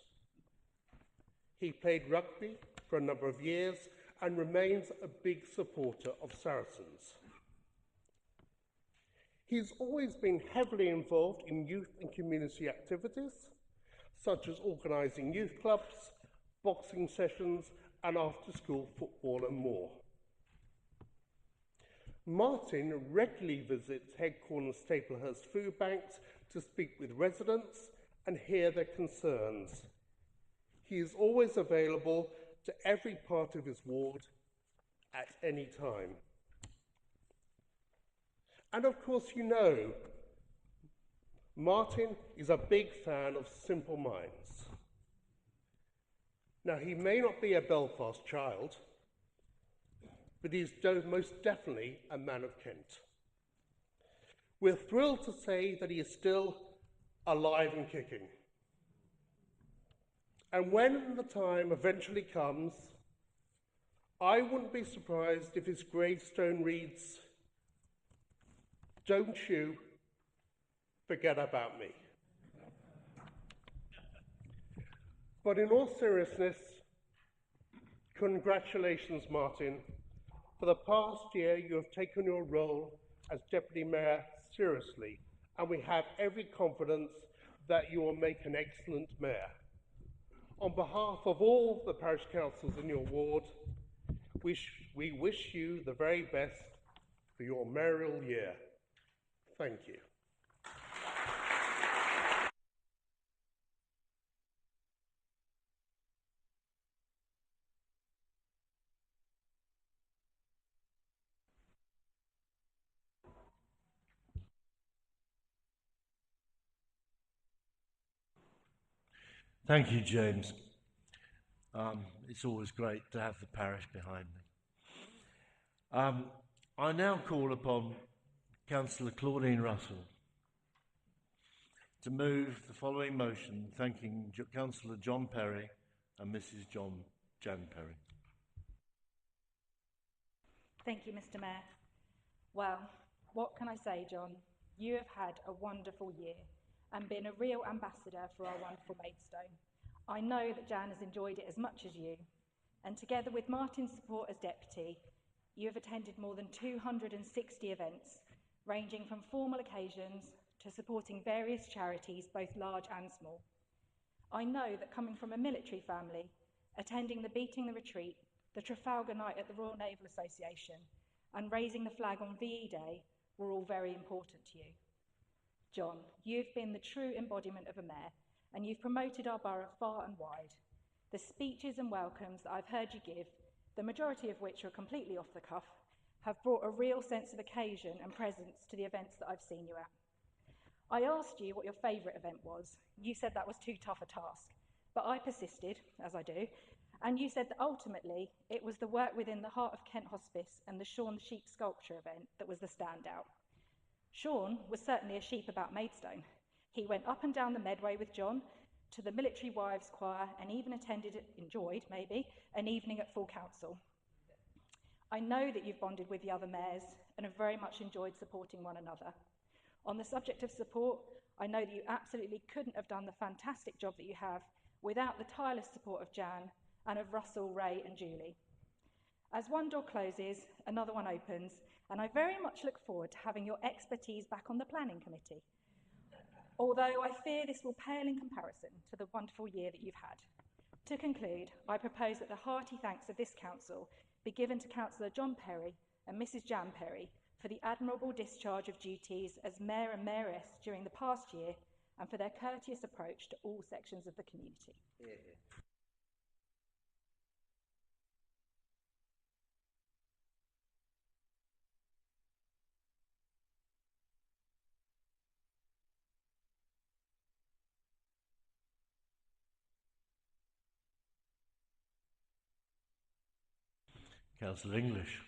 He played rugby for a number of years and remains a big supporter of Saracens. He's always been heavily involved in youth and community activities, such as organising youth clubs, boxing sessions, and after-school football and more. Martin regularly visits Headcorn and Staplehurst food banks to speak with residents and hear their concerns. He is always available to every part of his ward at any time. And of course, you know, Martin is a big fan of Simple Minds. Now, he may not be a Belfast child, but he's most definitely a man of Kent. We're thrilled to say that he is still alive and kicking. And when the time eventually comes, I wouldn't be surprised if his gravestone reads, "Don't you forget about me." But in all seriousness, congratulations, Martin. For the past year, you have taken your role as Deputy Mayor seriously, and we have every confidence that you will make an excellent mayor. On behalf of all the parish councils in your ward, we wish you the very best for your mayoral year. Thank you. Thank you, James. It's always great to have the parish behind me. I now call upon Councillor Claudine Russell to move the following motion thanking Councillor John Perry and Mrs. Jan Perry. Thank you, Mr. Mayor. Well, what can I say, John? You have had a wonderful year and been a real ambassador for our wonderful Maidstone. I know that Jan has enjoyed it as much as you, and together with Martin's support as deputy, you have attended more than 260 events, ranging from formal occasions to supporting various charities, both large and small. I know that coming from a military family, attending the Beating the Retreat, the Trafalgar Night at the Royal Naval Association, and raising the flag on VE Day were all very important to you. John, you've been the true embodiment of a mayor, and you've promoted our borough far and wide. The speeches and welcomes that I've heard you give, the majority of which are completely off the cuff, have brought a real sense of occasion and presence to the events that I've seen you at. I asked you what your favourite event was. You said that was too tough a task, But I persisted, as I do, and you said that ultimately it was the work within the Heart of Kent Hospice and the Sean the Sheep sculpture event that was the standout. Sean was certainly a sheep about Maidstone. He went up and down the Medway with John to the Military Wives Choir and even enjoyed, an evening at full council. I know that you've bonded with the other mayors and have very much enjoyed supporting one another. On the subject of support, I know that you absolutely couldn't have done the fantastic job that you have without the tireless support of Jan and of Russell, Ray and Julie. As one door closes, another one opens, and I very much look forward to having your expertise back on the planning committee. Although I fear this will pale in comparison to the wonderful year that you've had. To conclude, I propose that the hearty thanks of this council be given to Councillor John Perry and Mrs Jan Perry for the admirable discharge of duties as Mayor and Mayoress during the past year and for their courteous approach to all sections of the community. Yeah. Councillor English.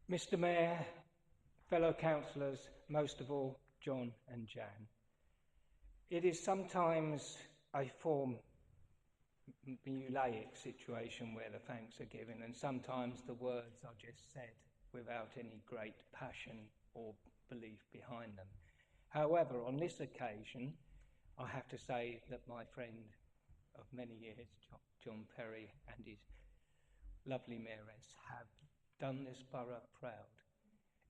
Mr Mayor, fellow councillors, most of all John and Jan, it is sometimes a formulaic situation where the thanks are given, and sometimes the words are just said without any great passion or belief behind them. However, on this occasion, I have to say that my friend of many years, John Perry, and his lovely mayoress have done this borough proud.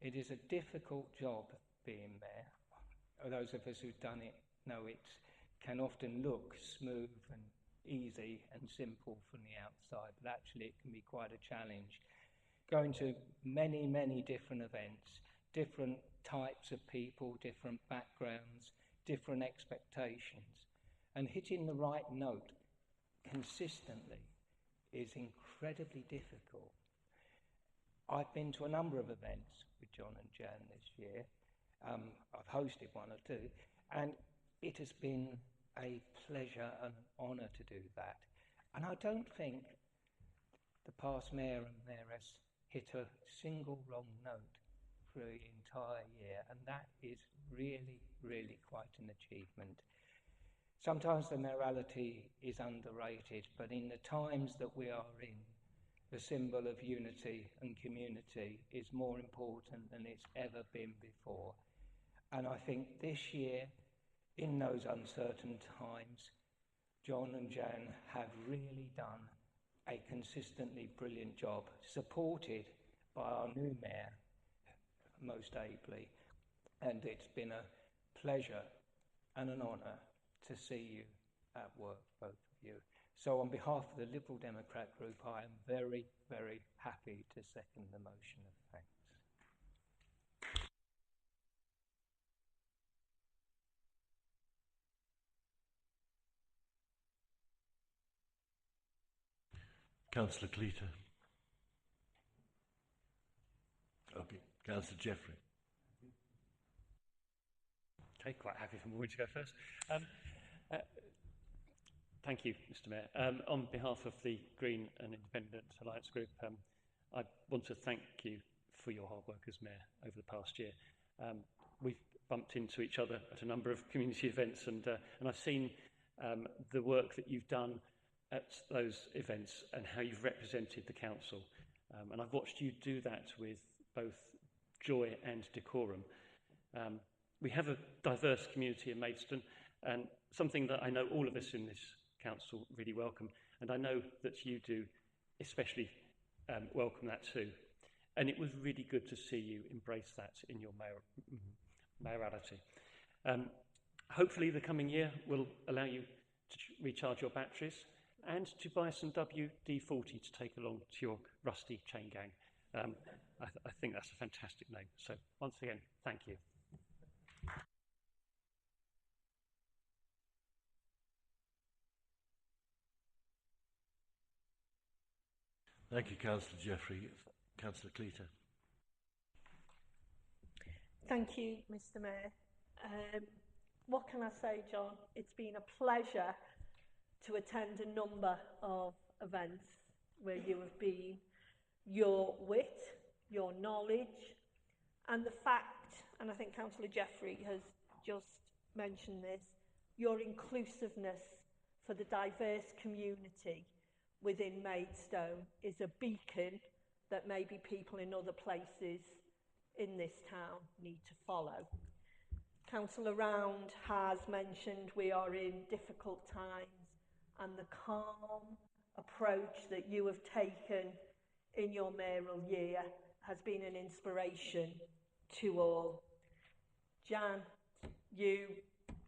It is a difficult job being mayor. Those of us who've done it know it can often look smooth and easy and simple from the outside, but actually it can be quite a challenge. Going to many, many different events, different types of people, different backgrounds, different expectations, and hitting the right note consistently is incredibly difficult. I've been to a number of events with John and Jan this year. I've hosted one or two, and it has been a pleasure and an honour to do that. And I don't think the past mayor and mayoress hit a single wrong note for the entire year, and that is really, really quite an achievement. Sometimes the mayoralty is underrated, but in the times that we are in, the symbol of unity and community is more important than it's ever been before. And I think this year, in those uncertain times, John and Jan have really done a consistently brilliant job, supported by our new mayor, most ably. And it's been a pleasure and an honour to see you at work, both of you. So on behalf of the Liberal Democrat group, I am very, very happy to second the motion of thanks. Councillor Cleater. Okay, Councillor Jeffrey. Okay, quite happy for me to go first. Thank you, Mr Mayor. On behalf of the Green and Independent Alliance Group, I want to thank you for your hard work as Mayor over the past year. We've bumped into each other at a number of community events, and I've seen the work that you've done at those events and how you've represented the council. And I've watched you do that with both joy and decorum. We have a diverse community in Maidstone, and something that I know all of us in this council really welcome, and I know that you do especially welcome that too. And it was really good to see you embrace that in your mayoralty. Hopefully the coming year will allow you to recharge your batteries and to buy some WD-40 to take along to your rusty chain gang. I think that's a fantastic name. So once again, thank you. Thank you, Councillor Jeffrey. Councillor Cleater. Thank you, Mr Mayor. What can I say, John? It's been a pleasure to attend a number of events where you have been. Your wit, your knowledge, and the fact, and I think Councillor Jeffrey has just mentioned this, your inclusiveness for the diverse community within Maidstone is a beacon that maybe people in other places in this town need to follow. Councillor Round has mentioned we are in difficult times, and the calm approach that you have taken in your mayoral year has been an inspiration to all. Jan, you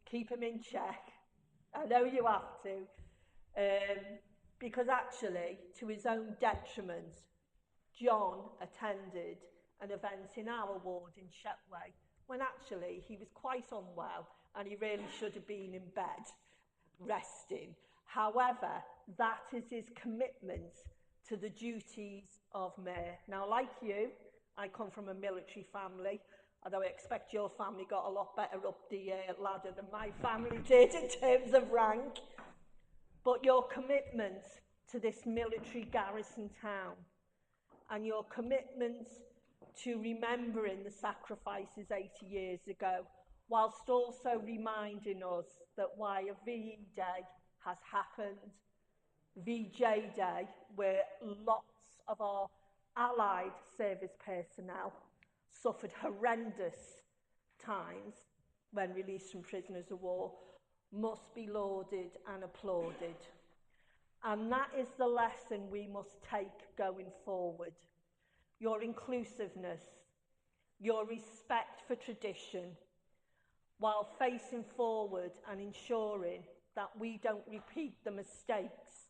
keep him in check. I know you have to, because actually, to his own detriment, John attended an event in our ward in Shetway when actually he was quite unwell and he really should have been in bed resting. However, that is his commitment to the duties of mayor. Now, like you, I come from a military family, although I expect your family got a lot better up the ladder than my family did in terms of rank. But your commitment to this military garrison town and your commitment to remembering the sacrifices 80 years ago, whilst also reminding us that why a VE Day has happened, VJ Day, where lots of our allied service personnel suffered horrendous times when released from prisoners of war, must be lauded and applauded. And that is the lesson we must take going forward. Your inclusiveness, your respect for tradition, while facing forward and ensuring that we don't repeat the mistakes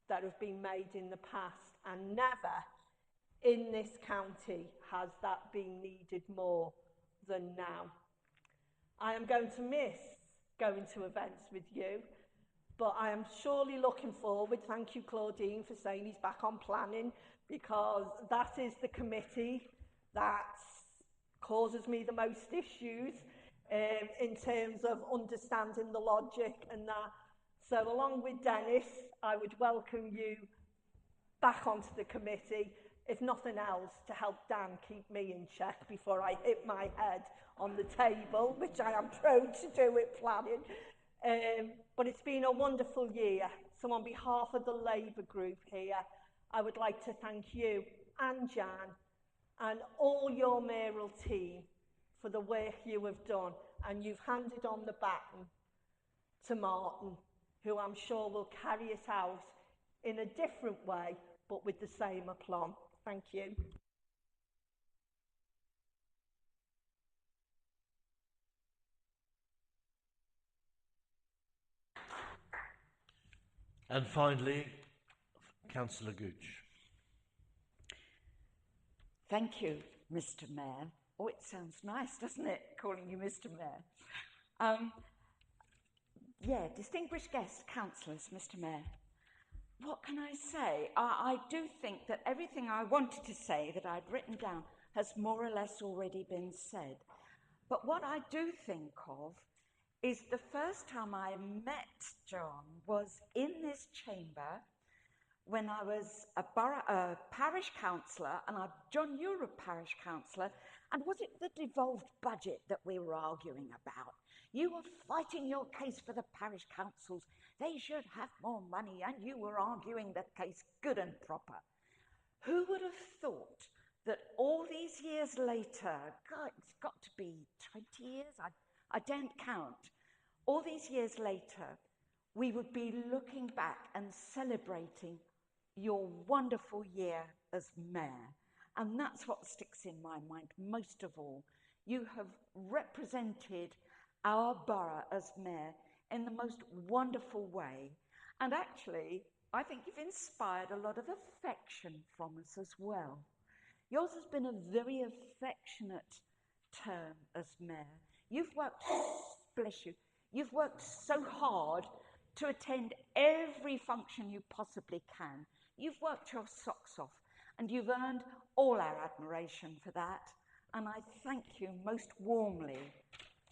that have been made in the past, and never in this county has that been needed more than now. I am going to miss going to events with you, but I am surely looking forward. Thank you, Claudine, for saying he's back on planning, because that is the committee that causes me the most issues in terms of understanding the logic and that. So along with Dennis, I would welcome you back onto the committee, if nothing else, to help Dan keep me in check before I hit my head on the table, which I am prone to do with planning. But it's been a wonderful year. So on behalf of the Labour group here, I would like to thank you and Jan and all your mayoral team for the work you have done. And you've handed on the baton to Martin, who I'm sure will carry it out in a different way, but with the same aplomb. Thank you. And finally, Councillor Gooch. Thank you, Mr. Mayor. Oh, it sounds nice, doesn't it, calling you Mr. Mayor? Yeah, distinguished guests, councillors, Mr. Mayor. What can I say? I do think that everything I wanted to say that I'd written down has more or less already been said. But what I do think of is the first time I met John was in this chamber when I was a parish councillor, and John, you were a parish councillor, and was it the devolved budget that we were arguing about? You were fighting your case for the parish councils. They should have more money, and you were arguing the case good and proper. Who would have thought that all these years later, God, it's got to be 20 years, I don't count, all these years later, we would be looking back and celebrating your wonderful year as mayor. And that's what sticks in my mind most of all. You have represented our borough as mayor in the most wonderful way. And actually, I think you've inspired a lot of affection from us as well. Yours has been a very affectionate term as mayor. You've worked, bless you, you've worked so hard to attend every function you possibly can. You've worked your socks off, and you've earned all our admiration for that. And I thank you most warmly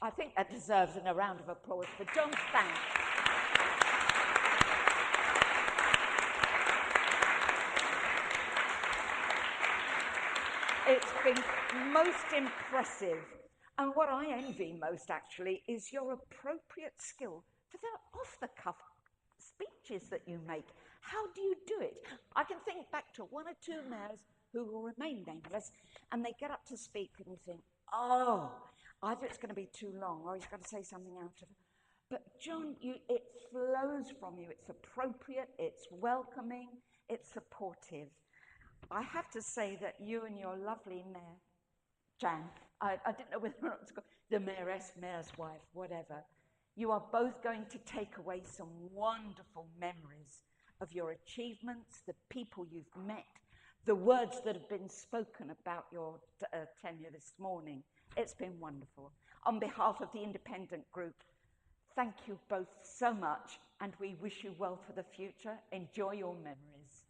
I think that deserves a round of applause for John's thanks. It's been most impressive. And what I envy most, actually, is your appropriate skill for the off-the-cuff speeches that you make. How do you do it? I can think back to one or two mayors who will remain nameless, and they get up to speak and you think, oh, either it's going to be too long or he's going to say something out of it. But John, it flows from you. It's appropriate, it's welcoming, it's supportive. I have to say that you and your lovely mayor, Jan, I didn't know whether or not to call the mayoress, mayor's wife, whatever. You are both going to take away some wonderful memories of your achievements, the people you've met, the words that have been spoken about your tenure this morning. It's been wonderful. On behalf of the independent group, thank you both so much, and we wish you well for the future. Enjoy your memories.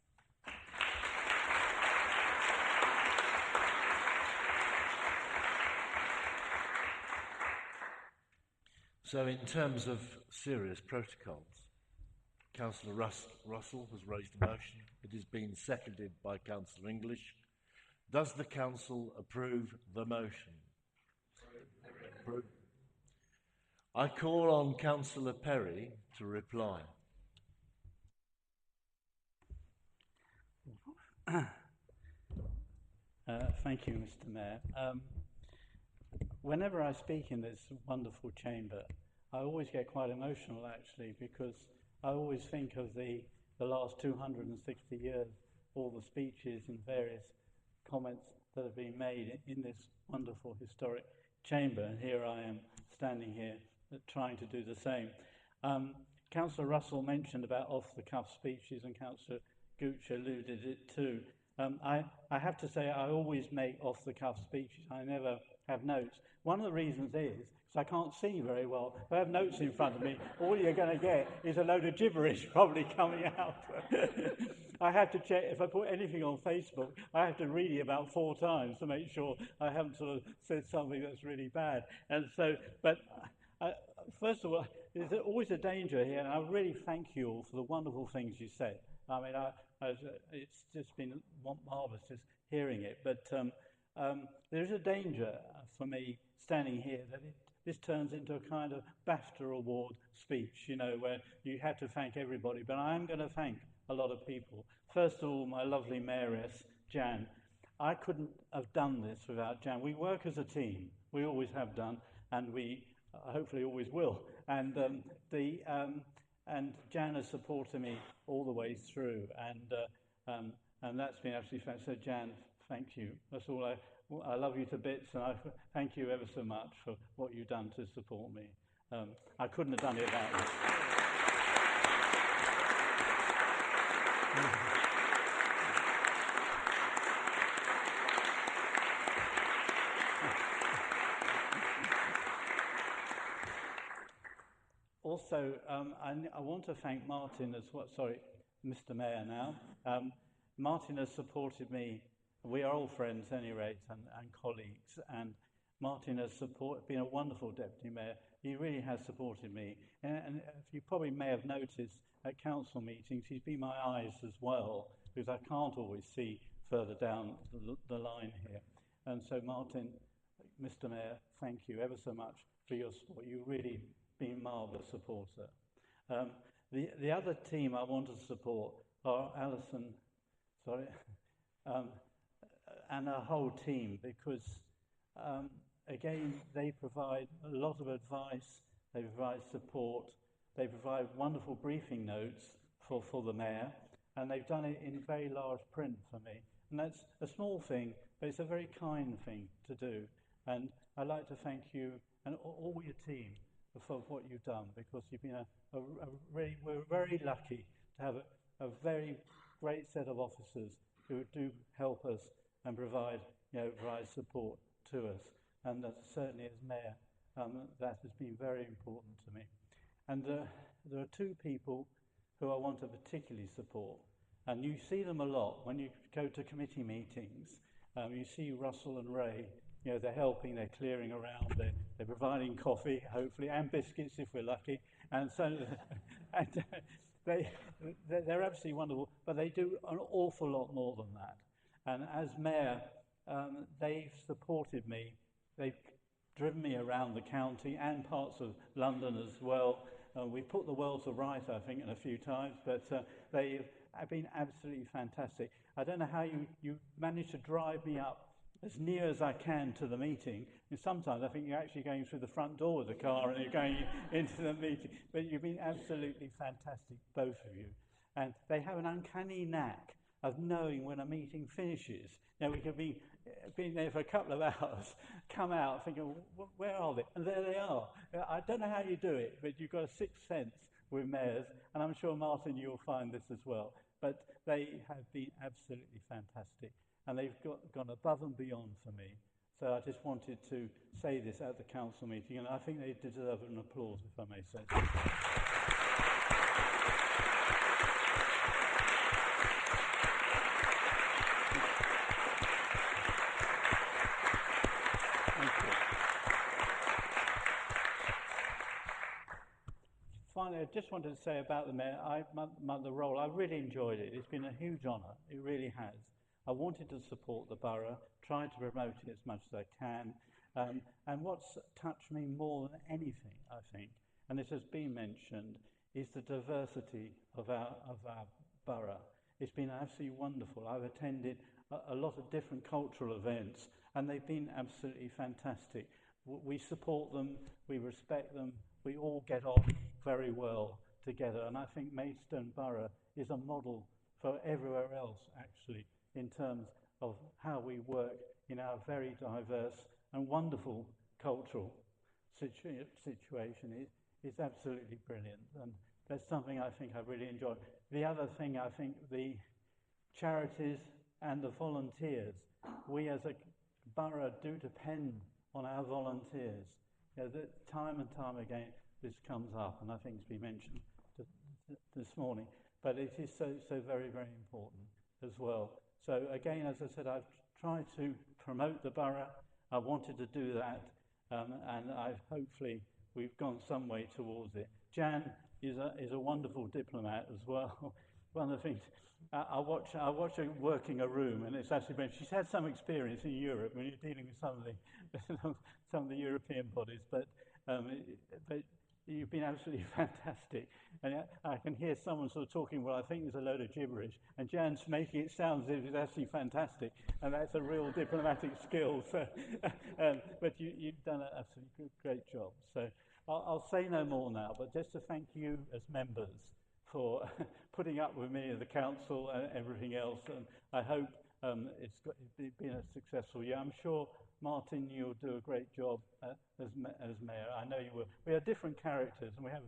So in terms of serious protocols, Councillor Russell has raised a motion. It has been seconded by Councillor English. Does the Council approve the motion? Approve. I call on Councillor Perry to reply. Thank you, Mr. Mayor. Whenever I speak in this wonderful chamber, I always get quite emotional, actually, because I always think of the last 260 years, all the speeches and various comments that have been made in this wonderful historic chamber, and here I am standing here trying to do the same. Councillor Russell mentioned about off-the-cuff speeches, and Councillor Gooch alluded it too. I have to say I always make off-the-cuff speeches. I never have notes. One of the reasons is because I can't see very well. If I have notes in front of me, all you're going to get is a load of gibberish probably coming out. I have to check, if I put anything on Facebook, I have to read it about 4 times to make sure I haven't sort of said something that's really bad. And so, but first of all, there's always a danger here, and I really thank you all for the wonderful things you said. I mean, it's just been marvellous just hearing it. But there is a danger for me standing here that this turns into a kind of BAFTA award speech, you know, where you have to thank everybody. But I am going to thank a lot of people. First of all, my lovely mayoress, Jan. I couldn't have done this without Jan. We work as a team. We always have done, and we hopefully always will. And and Jan has supported me all the way through, and that's been absolutely fantastic. So Jan, thank you. That's all. I love you to bits, and I thank you ever so much for what you've done to support me. I couldn't have done it without you. Also, I want to thank Martin as well. Sorry, Mr. Mayor now. Martin has supported me. We are all friends, at any rate, and colleagues. And Martin has been a wonderful deputy mayor. He really has supported me. And you probably may have noticed at council meetings, he's been my eyes as well, because I can't always see further down the line here. And so, Martin, Mr. Mayor, thank you ever so much for your support. You've really been a marvellous supporter. The other team I want to support are Alison, and our whole team, because again, they provide a lot of advice, they provide support, they provide wonderful briefing notes for the mayor, and they've done it in very large print for me. And that's a small thing, but it's a very kind thing to do. And I'd like to thank you and all your team for what you've done, because you've been we're very lucky to have a very great set of officers who do help us and provide support to us. And certainly as mayor, that has been very important to me. And there are 2 people who I want to particularly support. And you see them a lot when you go to committee meetings. You see Russell and Ray, they're helping, they're clearing around, they're they're providing coffee, hopefully, and biscuits if we're lucky. And so and, they're absolutely wonderful, but they do an awful lot more than that. And as mayor, they've supported me. They've driven me around the county and parts of London as well. We've put the world to rights, I think, in a few times, but they have been absolutely fantastic. I don't know how you managed to drive me up as near as I can to the meeting. And sometimes I think you're actually going through the front door of the car and you're going into the meeting. But you've been absolutely fantastic, both of you. And they have an uncanny knack of knowing when a meeting finishes. Now, we could be been there for a couple of hours, come out thinking, where are they? And there they are. I don't know how you do it, but you've got a sixth sense with mayors, and I'm sure, Martin, you'll find this as well. But they have been absolutely fantastic, and they've gone above and beyond for me. So I just wanted to say this at the council meeting, and I think they deserve an applause, if I may say so. Finally, I just wanted to say about the mayor, the role, I really enjoyed it. It's been a huge honour, it really has. I wanted to support the borough, tried to promote it as much as I can, and what's touched me more than anything, I think, and this has been mentioned, is the diversity of our borough. It's been absolutely wonderful. I've attended a lot of different cultural events, and they've been absolutely fantastic. We support them, we respect them, we all get on very well together, and I think Maidstone Borough is a model for everywhere else, actually, in terms of how we work in our very diverse and wonderful cultural situation. Is absolutely brilliant, and that's something I think I really enjoy. The other thing, I think, the charities and the volunteers, we as a borough do depend on our volunteers. You know, time and time again this comes up, and I think it's been mentioned this morning, but it is so very, very important as well. So again, as I said, I've tried to promote the borough. I wanted to do that, and hopefully we've gone some way towards it. Jan is a wonderful diplomat as well. One of the things, I watch her work in a room, and it's actually been, she's had some experience in Europe when you're dealing with some of the European bodies, but you've been absolutely fantastic. And I can hear someone sort of talking, well, I think there's a load of gibberish, and Jan's making it sound as if it's actually fantastic, and that's a real diplomatic skill. So, but you've done an absolutely great job. So I'll say no more now, but just to thank you as members for putting up with me and the council and everything else, and I hope it's been a successful year. I'm sure, Martin, you'll do a great job as mayor. I know you will. We are different characters and we have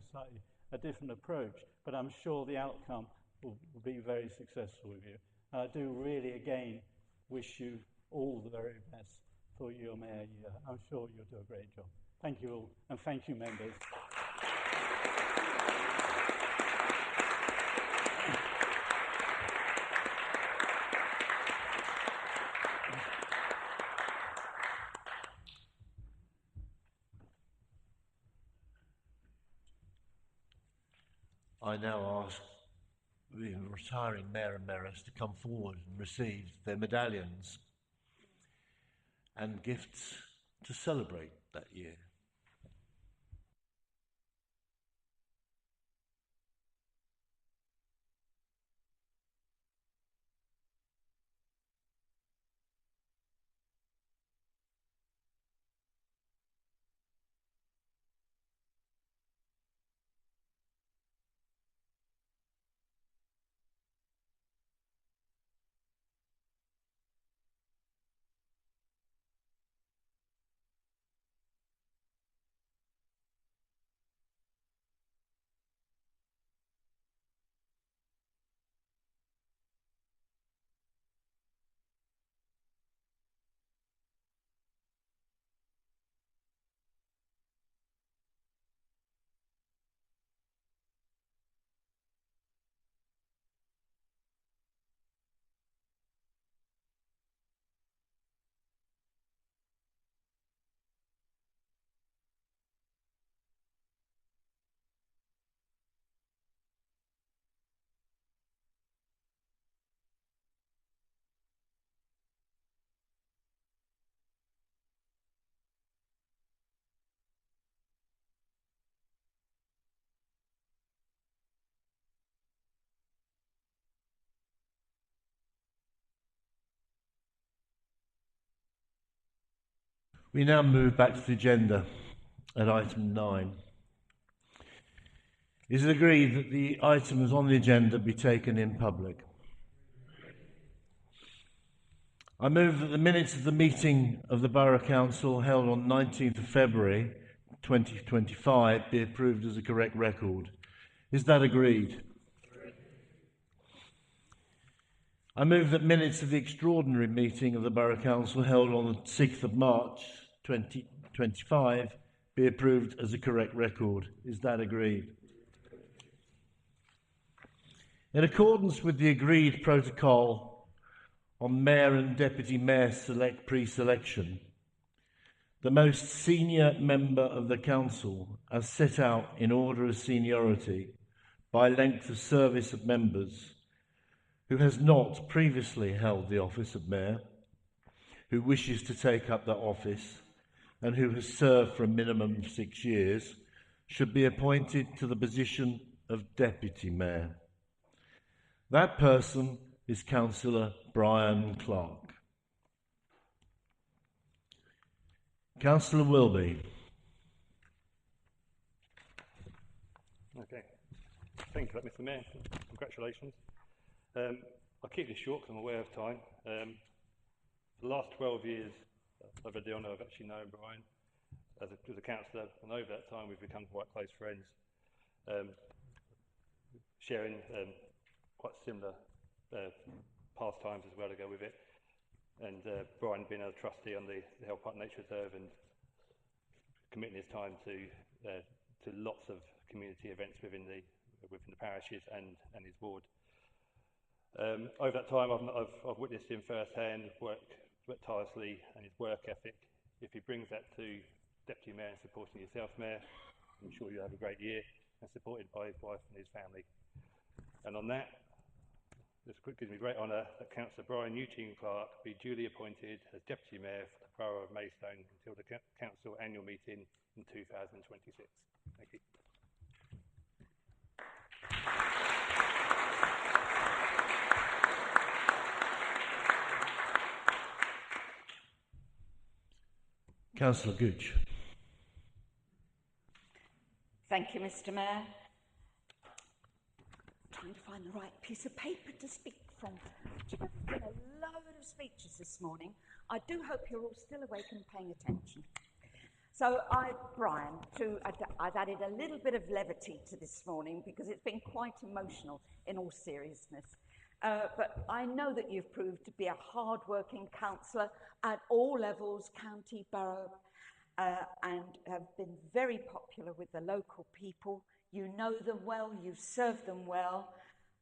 a different approach, but I'm sure the outcome will be very successful with you. And I do really, again, wish you all the very best for your mayor year. I'm sure you'll do a great job. Thank you all, and thank you, members. I now ask the retiring mayor and mayoress to come forward and receive their medallions and gifts to celebrate that year. We now move back to the agenda at item 9. Is it agreed that the items on the agenda be taken in public? I move that the minutes of the meeting of the Borough Council held on 19th of February 2025 be approved as a correct record. Is that agreed? I move that minutes of the extraordinary meeting of the Borough Council held on the 6th of March 2025 be approved as a correct record. Is that agreed? In accordance with the agreed protocol on Mayor and Deputy Mayor pre-selection, the most senior member of the Council, as set out in order of seniority by length of service of members, who has not previously held the office of Mayor, who wishes to take up that office, and who has served for a minimum of 6 years, should be appointed to the position of Deputy Mayor. That person is Councillor Brian Clark. Councillor Wilby. Okay. Thank you, Mr. Mayor. Congratulations. I'll keep this short because I'm aware of time. For the last 12 years, I've had the honour of actually knowing Brian as a councillor, and over that time we've become quite close friends, sharing quite similar pastimes as well to go with it. And Brian being a trustee on the Hell Park Nature Reserve and committing his time to lots of community events within the parishes and his ward. Over that time, I've witnessed him firsthand work tirelessly, and his work ethic. If he brings that to Deputy Mayor and supporting yourself, Mayor, I'm sure you'll have a great year, and supported by his wife and his family. And on that, this gives me great honour that Councillor Brian Eugene Clark be duly appointed as Deputy Mayor for the Borough of Maidstone until the Council annual meeting in 2026. Thank you. Councillor Gooch. Thank you, Mr. Mayor. Trying to find the right piece of paper to speak from. I've done a load of speeches this morning. I do hope you're all still awake and paying attention. So Brian, I've added a little bit of levity to this morning because it's been quite emotional in all seriousness. But I know that you've proved to be a hard-working councillor at all levels, county, borough, and have been very popular with the local people. You know them well, you serve them well.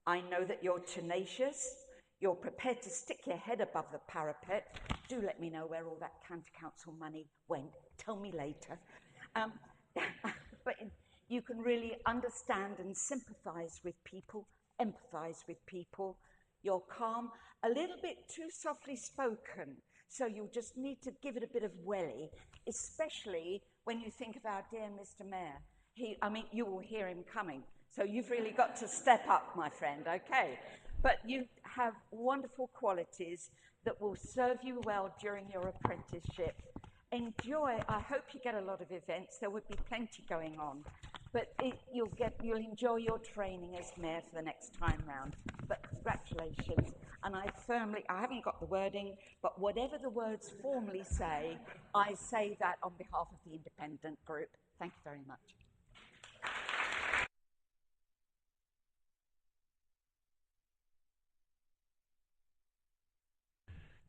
I know that you're tenacious. You're prepared to stick your head above the parapet. Do let me know where all that county council money went. Tell me later. But you can really understand and sympathise with people, empathise with people. You're calm, a little bit too softly spoken, so you'll just need to give it a bit of welly, especially when you think of our dear Mr. Mayor. You will hear him coming, so you've really got to step up, my friend, okay? But you have wonderful qualities that will serve you well during your apprenticeship. Enjoy, I hope you get a lot of events, there would be plenty going on, but you'll enjoy your training as Mayor for the next time round. But congratulations, and I haven't got the wording, but whatever the words formally say, I say that on behalf of the independent group. Thank you very much.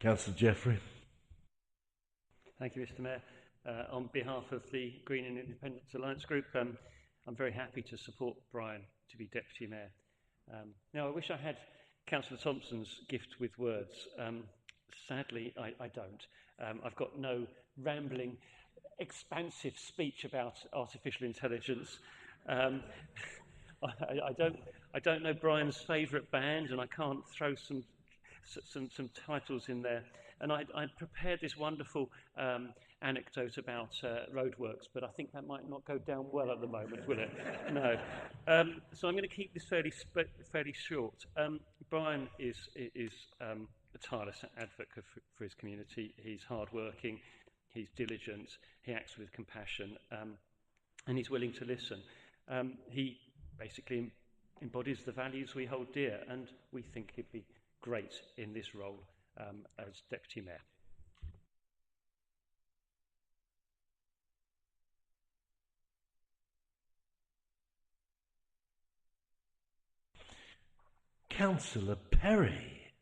Councillor Jeffrey. Thank you, Mr. Mayor. On behalf of the Green and Independence Alliance Group, I'm very happy to support Brian to be Deputy Mayor. Now, I wish I had Councillor Thompson's gift with words. Sadly, I don't. I've got no rambling, expansive speech about artificial intelligence. I don't know Brian's favourite band, and I can't throw some titles in there. And I prepared this wonderful anecdote about roadworks, but I think that might not go down well at the moment, will it? No. So I'm going to keep this fairly short. Brian is a tireless advocate for his community. He's hardworking. he's diligent, he acts with compassion, and he's willing to listen. He basically embodies the values we hold dear, and we think he'd be great in this role as Deputy Mayor. Councillor Perry.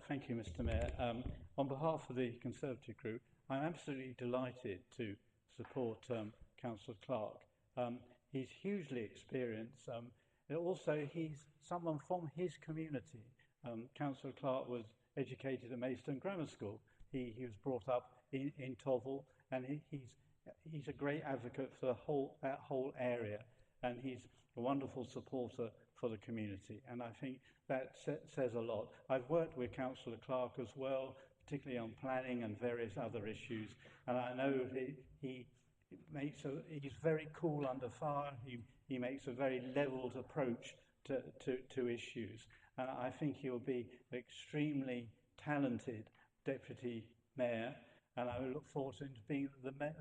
Thank you, Mr. Mayor. On behalf of the Conservative Group, I'm absolutely delighted to support Councillor Clark. He's hugely experienced. And also, he's someone from his community. Councillor Clark was educated at Maidstone Grammar School. He was brought up in Tovel, and he's a great advocate for that whole area. And he's a wonderful supporter for the community, and I think that says a lot. I've worked with Councillor Clark as well, particularly on planning and various other issues, and I know he's very cool under fire. He makes a very levelled approach to issues, and I think he'll be an extremely talented deputy mayor. And I look forward to him being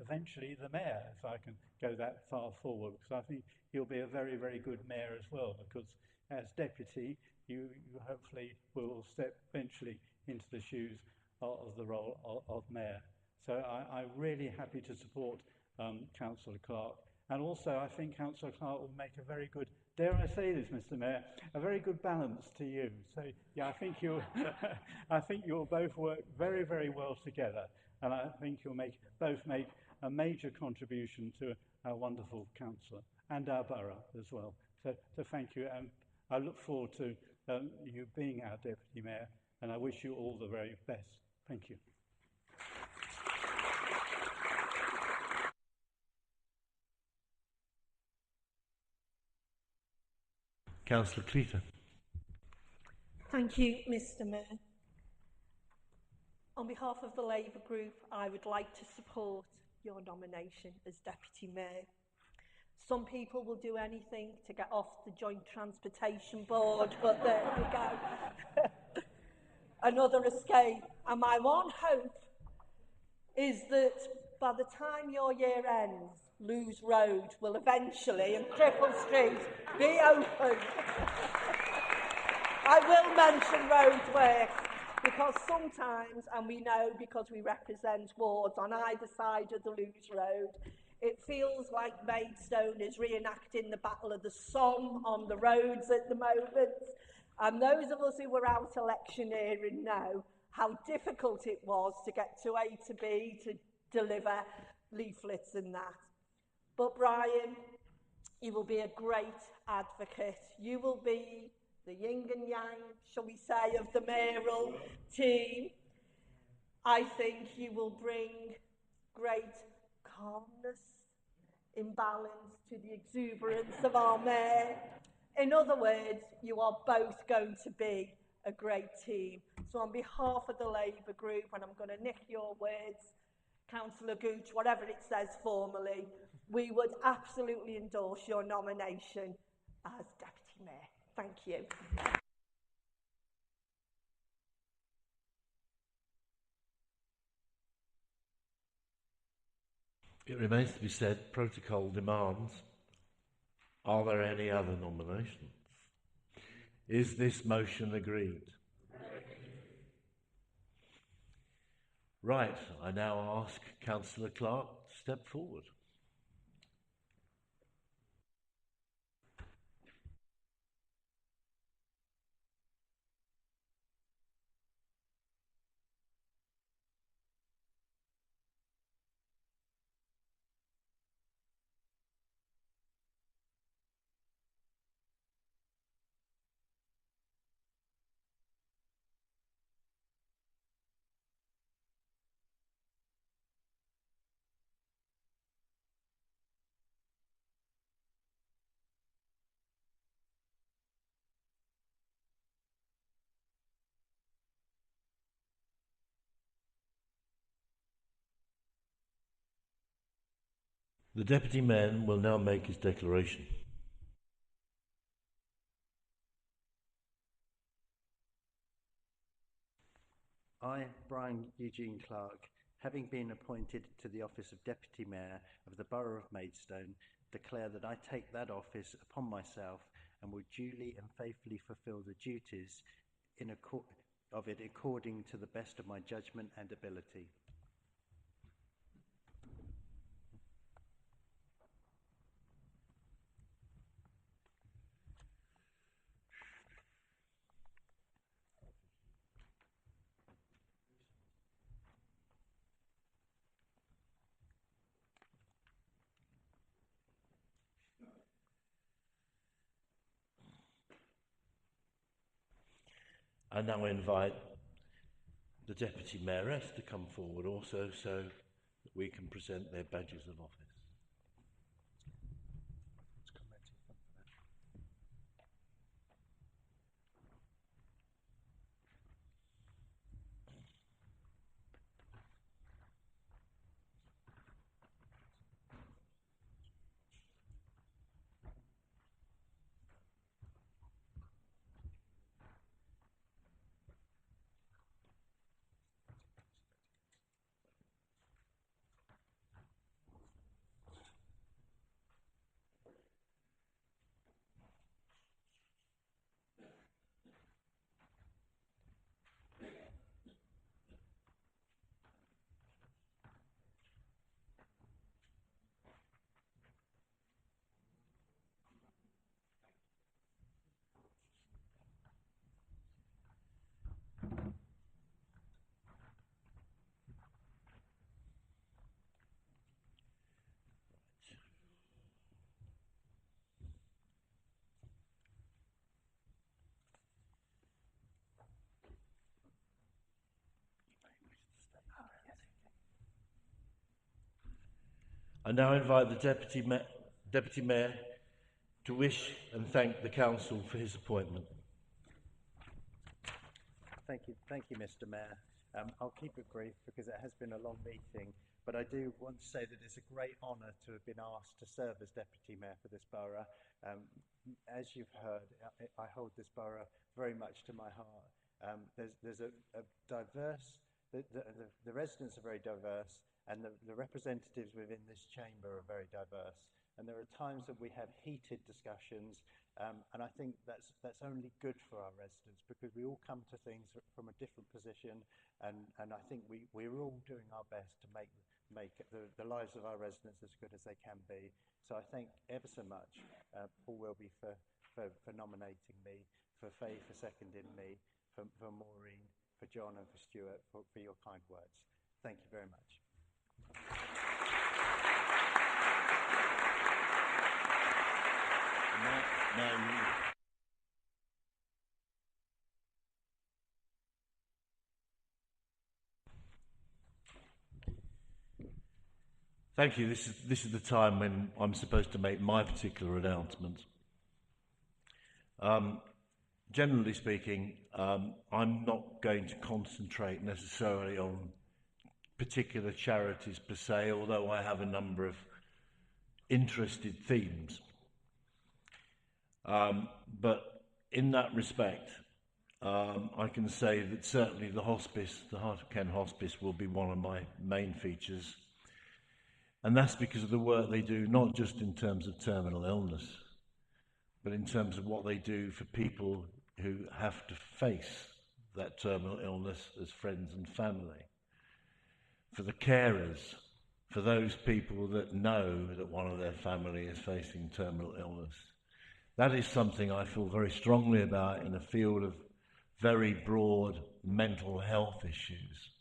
eventually the mayor, if I can go that far forward, because I think he'll be a very, very good mayor as well, because as deputy, you hopefully will step eventually into the shoes of the role of mayor. So I'm really happy to support Councillor Clark. And also, I think Councillor Clark will make a very good, dare I say this, Mr. Mayor, a very good balance to you. So, yeah, I think you'll both work very, very well together. And I think you'll both make a major contribution to our wonderful councillor and our borough as well. So thank you, and I look forward to you being our Deputy Mayor, and I wish you all the very best. Thank you. Councillor Cleaver. Thank you, Mr. Mayor. On behalf of the Labour Group, I would like to support your nomination as Deputy Mayor. Some people will do anything to get off the Joint Transportation Board, but there we go. Another escape. And my one hope is that by the time your year ends, Lewes Road will eventually, and Cripple Street, be open. I will mention roadworks, because sometimes, and we know because we represent wards on either side of the Lewes Road, it feels like Maidstone is reenacting the Battle of the Somme on the roads at the moment. And those of us who were out electioneering know how difficult it was to get to A to B to deliver leaflets and that. But Brian, you will be a great advocate. You will be the yin and yang, shall we say, of the mayoral team. I think you will bring great calmness, imbalance to the exuberance of our mayor. In other words, you are both going to be a great team. So on behalf of the Labour Group, and I'm going to nick your words, Councillor Gooch, whatever it says formally, we would absolutely endorse your nomination as Deputy Mayor. Thank you. It remains to be said, protocol demands, are there any other nominations? Is this motion agreed? Right, I now ask Councillor Clark to step forward. The Deputy Mayor will now make his declaration. I, Brian Eugene Clark, having been appointed to the office of Deputy Mayor of the Borough of Maidstone, declare that I take that office upon myself and will duly and faithfully fulfil the duties of it according to the best of my judgment and ability. I now invite the Deputy Mayoress to come forward also so that we can present their badges of office. I now invite the Deputy Mayor to wish and thank the Council for his appointment. Thank you, Mr. Mayor. I'll keep it brief because it has been a long meeting, but I do want to say that it's a great honour to have been asked to serve as Deputy Mayor for this borough. As you've heard, I hold this borough very much to my heart. There's a diverse, the residents are very diverse, and the representatives within this chamber are very diverse. And there are times that we have heated discussions, and I think that's only good for our residents because we all come to things from a different position, and I think we're all doing our best to make the lives of our residents as good as they can be. So I thank ever so much Paul Wilby for nominating me, for Faye for seconding me, for Maureen, for John and for Stuart for your kind words. Thank you very much. Thank you. This is the time when I'm supposed to make my particular announcement. Generally speaking, I'm not going to concentrate necessarily on particular charities per se, although I have a number of interested themes. But in that respect, I can say that certainly the hospice, the Heart of Ken Hospice, will be one of my main features. And that's because of the work they do, not just in terms of terminal illness, but in terms of what they do for people who have to face that terminal illness as friends and family. For the carers, for those people that know that one of their family is facing terminal illness. That is something I feel very strongly about in a field of very broad mental health issues.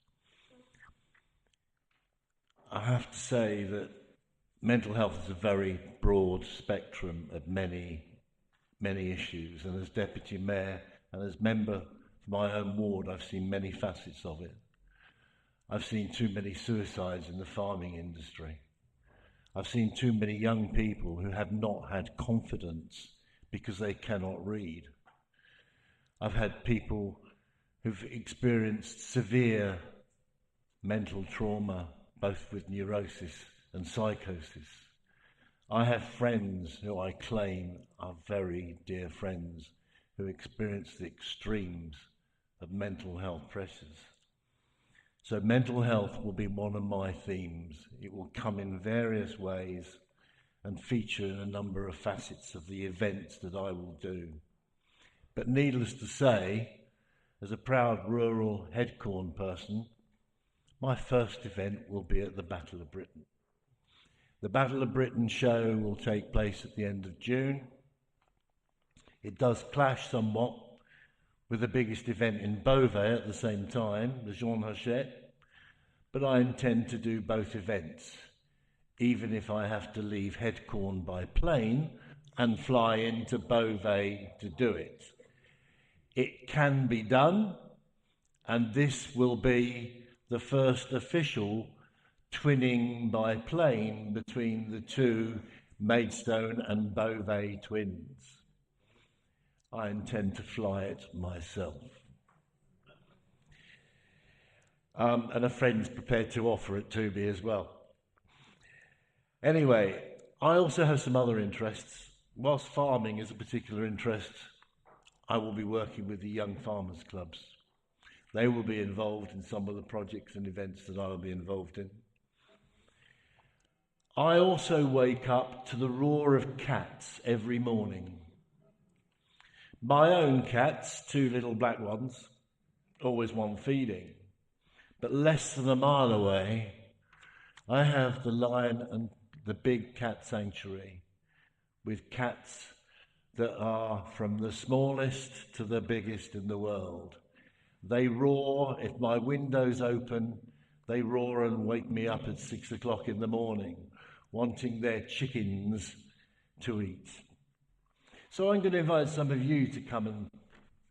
I have to say that mental health is a very broad spectrum of many issues, and as Deputy Mayor and as member for my own ward, I've seen many facets of it. I've seen too many suicides in the farming industry. I've seen too many young people who have not had confidence because they cannot read. I've had people who've experienced severe mental trauma, both with neurosis and psychosis. I have friends who I claim are very dear friends who experience the extremes of mental health pressures. So mental health will be one of my themes. It will come in various ways and feature in a number of facets of the events that I will do. But needless to say, as a proud rural Headcorn person, my first event will be at the Battle of Britain. The Battle of Britain show will take place at the end of June. It does clash somewhat with the biggest event in Beauvais at the same time, the Jean Hachette, but I intend to do both events, even if I have to leave Headcorn by plane and fly into Beauvais to do it. It can be done, and this will be the first official twinning by plane between the two Maidstone and Beauvais twins. I intend to fly it myself. And a friend's prepared to offer it to me as well. Anyway, I also have some other interests. Whilst farming is a particular interest, I will be working with the Young Farmers Clubs. They will be involved in some of the projects and events that I will be involved in. I also wake up to the roar of cats every morning. My own cats, 2 little black ones, always one feeding. But less than a mile away, I have the Lion and the Big Cat Sanctuary, with cats that are from the smallest to the biggest in the world. They roar. If my window's open, they roar and wake me up at 6 o'clock in the morning, wanting their chickens to eat. So I'm going to invite some of you to come and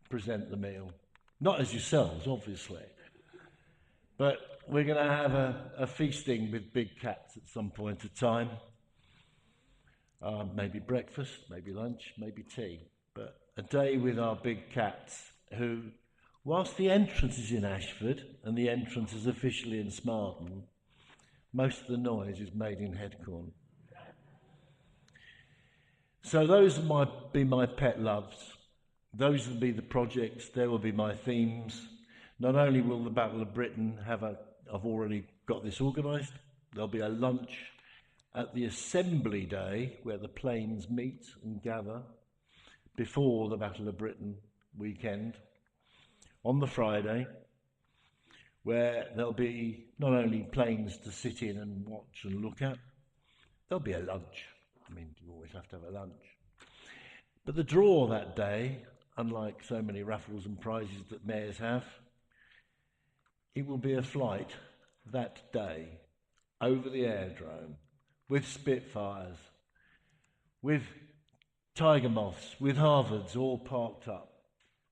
present the meal. Not as yourselves, obviously. But we're going to have a feasting with big cats at some point of time. Maybe breakfast, maybe lunch, maybe tea. But a day with our big cats who, whilst the entrance is in Ashford and the entrance is officially in Smarden, most of the noise is made in Headcorn. So those will be my pet loves. Those will be the projects. There will be my themes. Not only will the Battle of Britain I've already got this organised, there'll be a lunch at the Assembly Day where the planes meet and gather before the Battle of Britain weekend on the Friday, where there'll be not only planes to sit in and watch and look at, there'll be a lunch. I mean, you always have to have a lunch. But the draw that day, unlike so many raffles and prizes that mayors have, it will be a flight that day over the aerodrome with Spitfires, with Tiger Moths, with Harvards all parked up.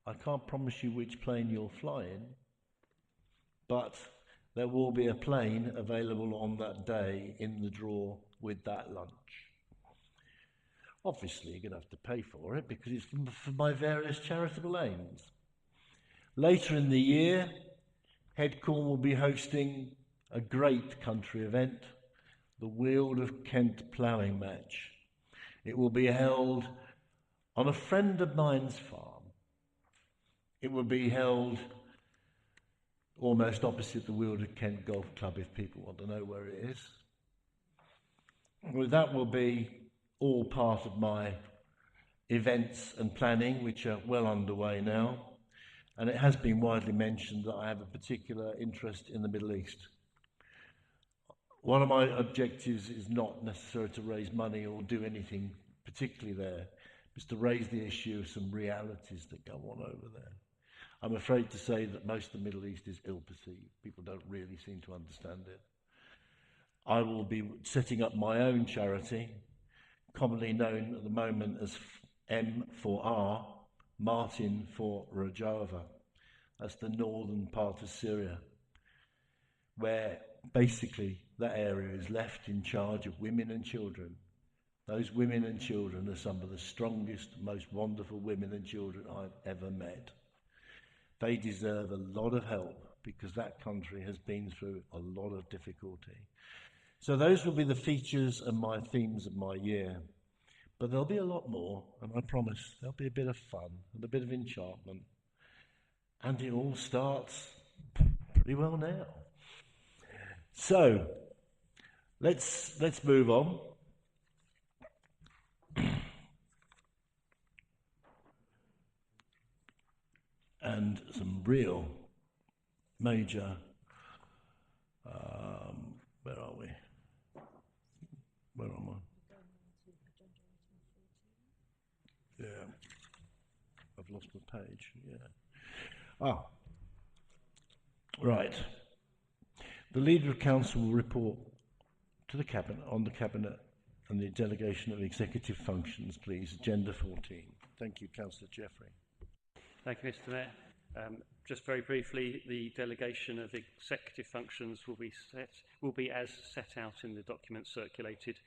I can't promise you which plane you'll fly in, but there will be a plane available on that day in the draw with that lunch. Obviously, you're going to have to pay for it because it's for my various charitable aims. Later in the year, Headcorn will be hosting a great country event, the Weald of Kent Ploughing Match. It will be held on a friend of mine's farm. It will be held almost opposite the Weald of Kent Golf Club if people want to know where it is. Well, that will be all part of my events and planning, which are well underway now. And it has been widely mentioned that I have a particular interest in the Middle East. One of my objectives is not necessarily to raise money or do anything particularly there, but to raise the issue of some realities that go on over there. I'm afraid to say that most of the Middle East is ill-perceived. People don't really seem to understand it. I will be setting up my own charity, commonly known at the moment as M4R, Martin for Rojava. That's the northern part of Syria, where basically that area is left in charge of women and children. Those women and children are some of the strongest, most wonderful women and children I've ever met. They deserve a lot of help because that country has been through a lot of difficulty. So those will be the features and my themes of my year. But there'll be a lot more, and I promise there'll be a bit of fun and a bit of enchantment. And it all starts pretty well now. So, let's move on. And some real major, where are we? Where am I? Yeah, I've lost my page, yeah. Right. The Leader of Council will report to the Cabinet on the Cabinet and the delegation of executive functions, please. Agenda 14. Thank you, Councillor Jeffrey. Thank you, Mr. Mayor. Just very briefly, the delegation of executive functions will be as set out in the document circulated,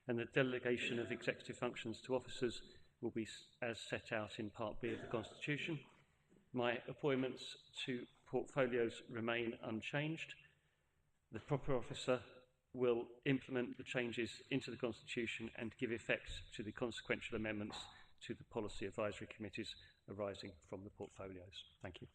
and the delegation of executive functions to officers will be as set out in Part B of the Constitution. My appointments to portfolios remain unchanged. The proper officer will implement the changes into the Constitution and give effect to the consequential amendments to the policy advisory committees arising from the portfolios. Thank you.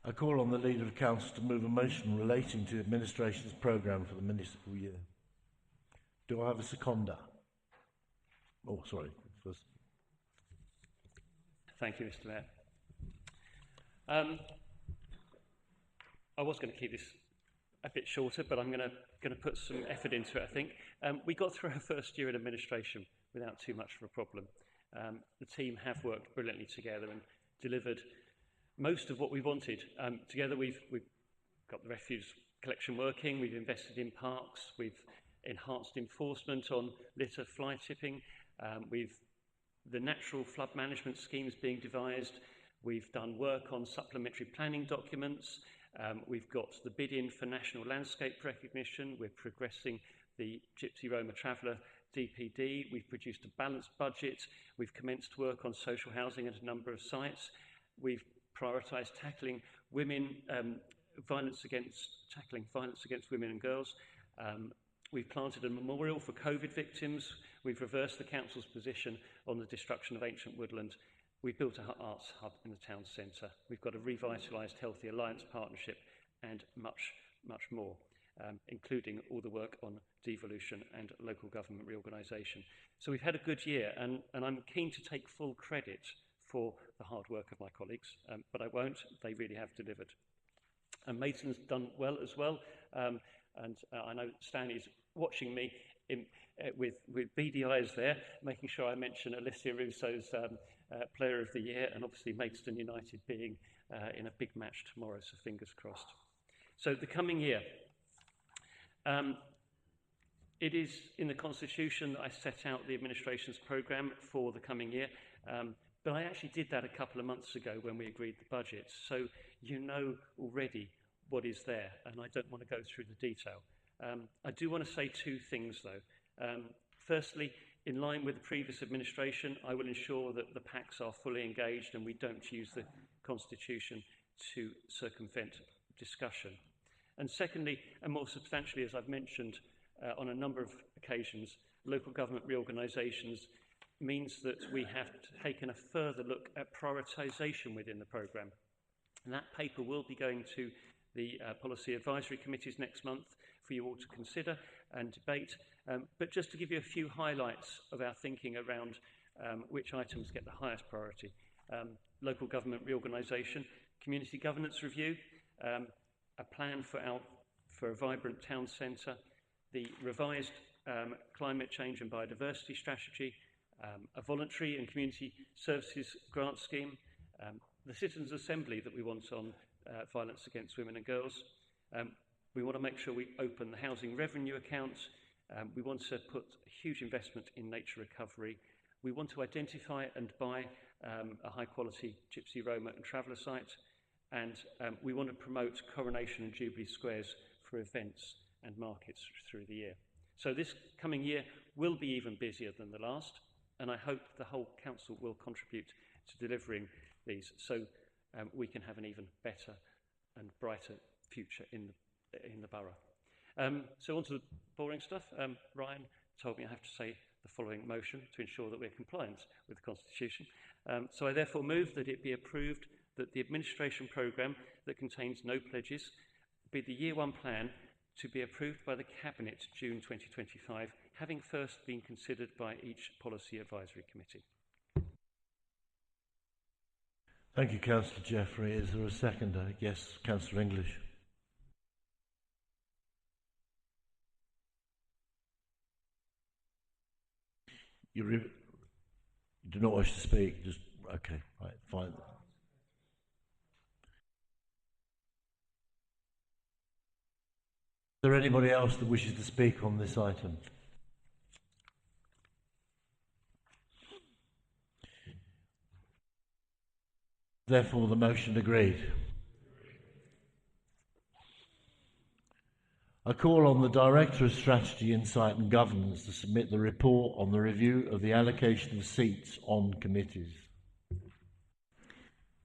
I call on the Leader of Council to move a motion relating to the administration's programme for the municipal year. Do I have a seconder? Oh, sorry. First. Thank you, Mr. Mayor. I was going to keep this a bit shorter, but I'm going to put some effort into it, I think. We got through our first year in administration without too much of a problem. The team have worked brilliantly together and delivered most of what we wanted. Together we've got the refuse collection working, we've invested in parks, we've enhanced enforcement on litter fly tipping, the natural flood management schemes being devised, we've done work on supplementary planning documents, we've got the bid in for national landscape recognition, we're progressing the Gypsy Roma Traveller DPD, we've produced a balanced budget, we've commenced work on social housing at a number of sites, we've prioritised tackling violence against women and girls. We've planted a memorial for COVID victims. We've reversed the council's position on the destruction of ancient woodland. We've built an arts hub in the town centre. We've got a revitalised Healthy Alliance partnership and much, much more, including all the work on devolution and local government reorganisation. So we've had a good year, and I'm keen to take full credit for the hard work of my colleagues, but I won't. They really have delivered. And Mason's done well as well, and I know Stanley's watching me with beady eyes there, making sure I mention Alicia Russo's Player of the Year, and obviously Maidstone United being in a big match tomorrow, so fingers crossed. So the coming year. It is in the Constitution that I set out the administration's programme for the coming year. But I actually did that a couple of months ago when we agreed the budget, so you know already what is there, and I don't want to go through the detail. I do want to say two things, though. Firstly, in line with the previous administration, I will ensure that the PACs are fully engaged and we don't use the Constitution to circumvent discussion. And secondly, and more substantially, as I've mentioned on a number of occasions, local government reorganisations means that we have taken a further look at prioritisation within the programme. And that paper will be going to the policy advisory committees next month for you all to consider and debate. But just to give you a few highlights of our thinking around which items get the highest priority. Local government reorganisation, community governance review, a plan for a vibrant town centre, the revised climate change and biodiversity strategy, a voluntary and community services grant scheme, the Citizens' Assembly that we want on violence against women and girls. We want to make sure we open the housing revenue accounts. We want to put a huge investment in nature recovery. We want to identify and buy a high-quality Gypsy, Roma and Traveller site. And we want to promote Coronation and Jubilee Squares for events and markets through the year. So this coming year will be even busier than the last, and I hope the whole council will contribute to delivering these so we can have an even better and brighter future in the borough. So on to the boring stuff. Ryan told me I have to say the following motion to ensure that we're compliant with the Constitution. So I therefore move that it be approved that the administration programme that contains no pledges be the Year 1 plan to be approved by the Cabinet June 2025, having first been considered by each Policy Advisory Committee. Thank you, Councillor Jeffrey. Is there a seconder? Yes, Councillor English. You do not wish to speak? Just okay, right, fine. Is there anybody else that wishes to speak on this item? Therefore, the motion agreed. I call on the Director of Strategy, Insight and Governance to submit the report on the review of the allocation of seats on committees.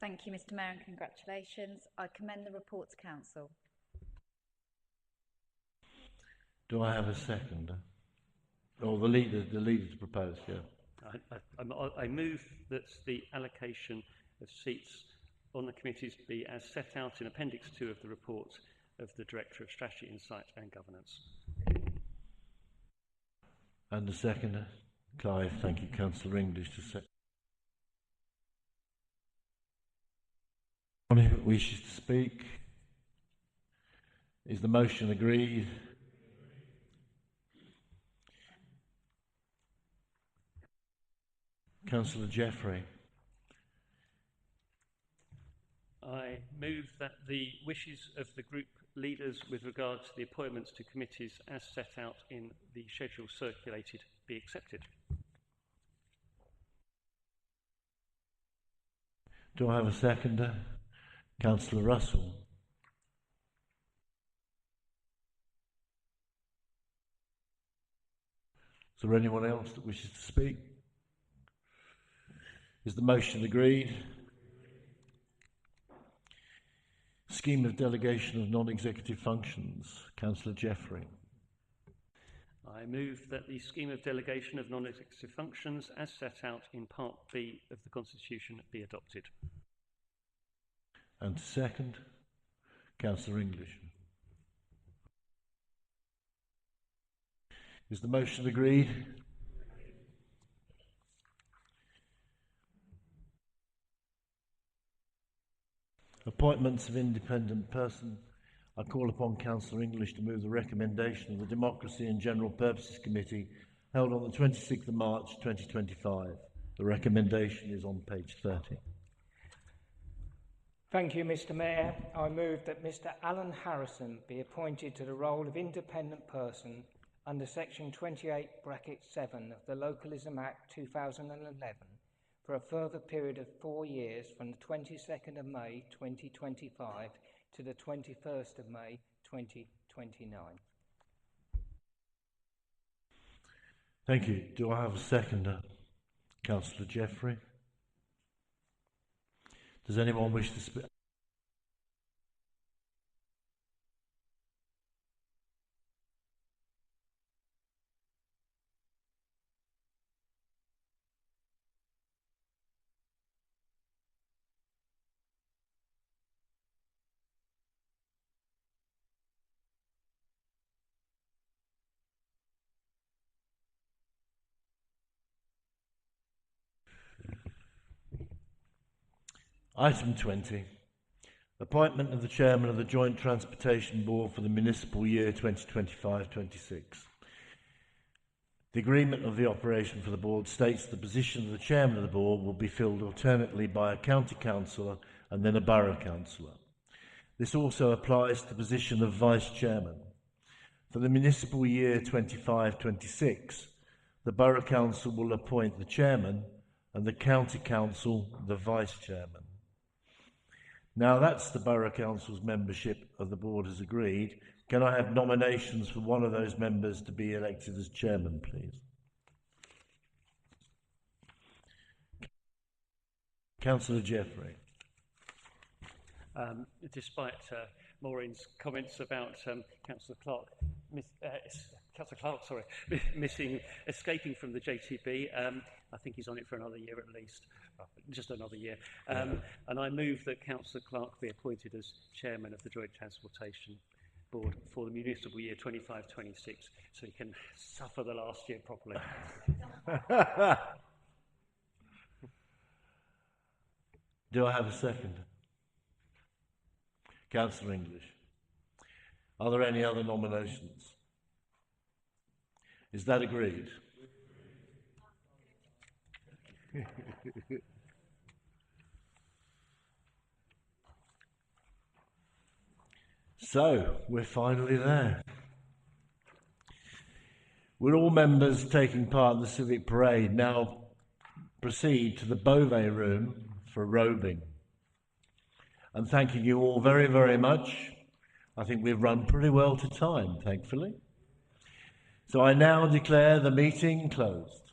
Thank you, Mr. Mayor, and congratulations. I commend the report to Council. Do I have a seconder? Or the leader to propose, yeah. I move that the allocation of seats on the committees be as set out in Appendix 2 of the report of the Director of Strategy, Insight and Governance. And the seconder? Clive, thank you, Councillor English. Anyone who wishes to speak? Is the motion agreed? Councillor Jeffrey. I move that the wishes of the group leaders with regard to the appointments to committees as set out in the schedule circulated be accepted. Do I have a seconder? Councillor Russell. Is there anyone else that wishes to speak? Is the motion agreed? Scheme of delegation of non-executive functions. Councillor Jeffrey. I move that the scheme of delegation of non-executive functions as set out in Part B of the Constitution be adopted. And second, Councillor English. Is the motion agreed? Appointments of independent person. I call upon Councillor English to move the recommendation of the Democracy and General Purposes Committee held on the 26th of March 2025. The recommendation is on page 30. Thank you, Mr. Mayor. I move that Mr. Alan Harrison be appointed to the role of independent person under Section 28(7) of the Localism Act 2011 for a further period of 4 years from the 22nd of May 2025 to the 21st of May 2029. Thank you. Do I have a seconder? Councillor Jeffrey. Does anyone wish to speak? Item 20. Appointment of the Chairman of the Joint Transportation Board for the municipal year 2025-26. The agreement of the operation for the board states the position of the Chairman of the Board will be filled alternately by a County Councillor and then a Borough Councillor. This also applies to the position of Vice Chairman. For the municipal year 25-26, the Borough Council will appoint the Chairman and the County Council the Vice Chairman. Now that's the Borough Council's membership of the board has agreed. Can I have nominations for one of those members to be elected as chairman, please? Councillor Jeffrey. Despite Maureen's comments about Councillor Clark, Councillor Clark, sorry, escaping from the JTB. I think he's on it for another year at least, just another year. And I move that Councillor Clark be appointed as Chairman of the Joint Transportation Board for the municipal year 25-26, so he can suffer the last year properly. Do I have a second? Councillor English. Are there any other nominations? Is that agreed? So, we're finally there. Will all members taking part in the civic parade now proceed to the Beauvais room for robing? And thanking you all very, very much. I think we've run pretty well to time, thankfully. So I now declare the meeting closed.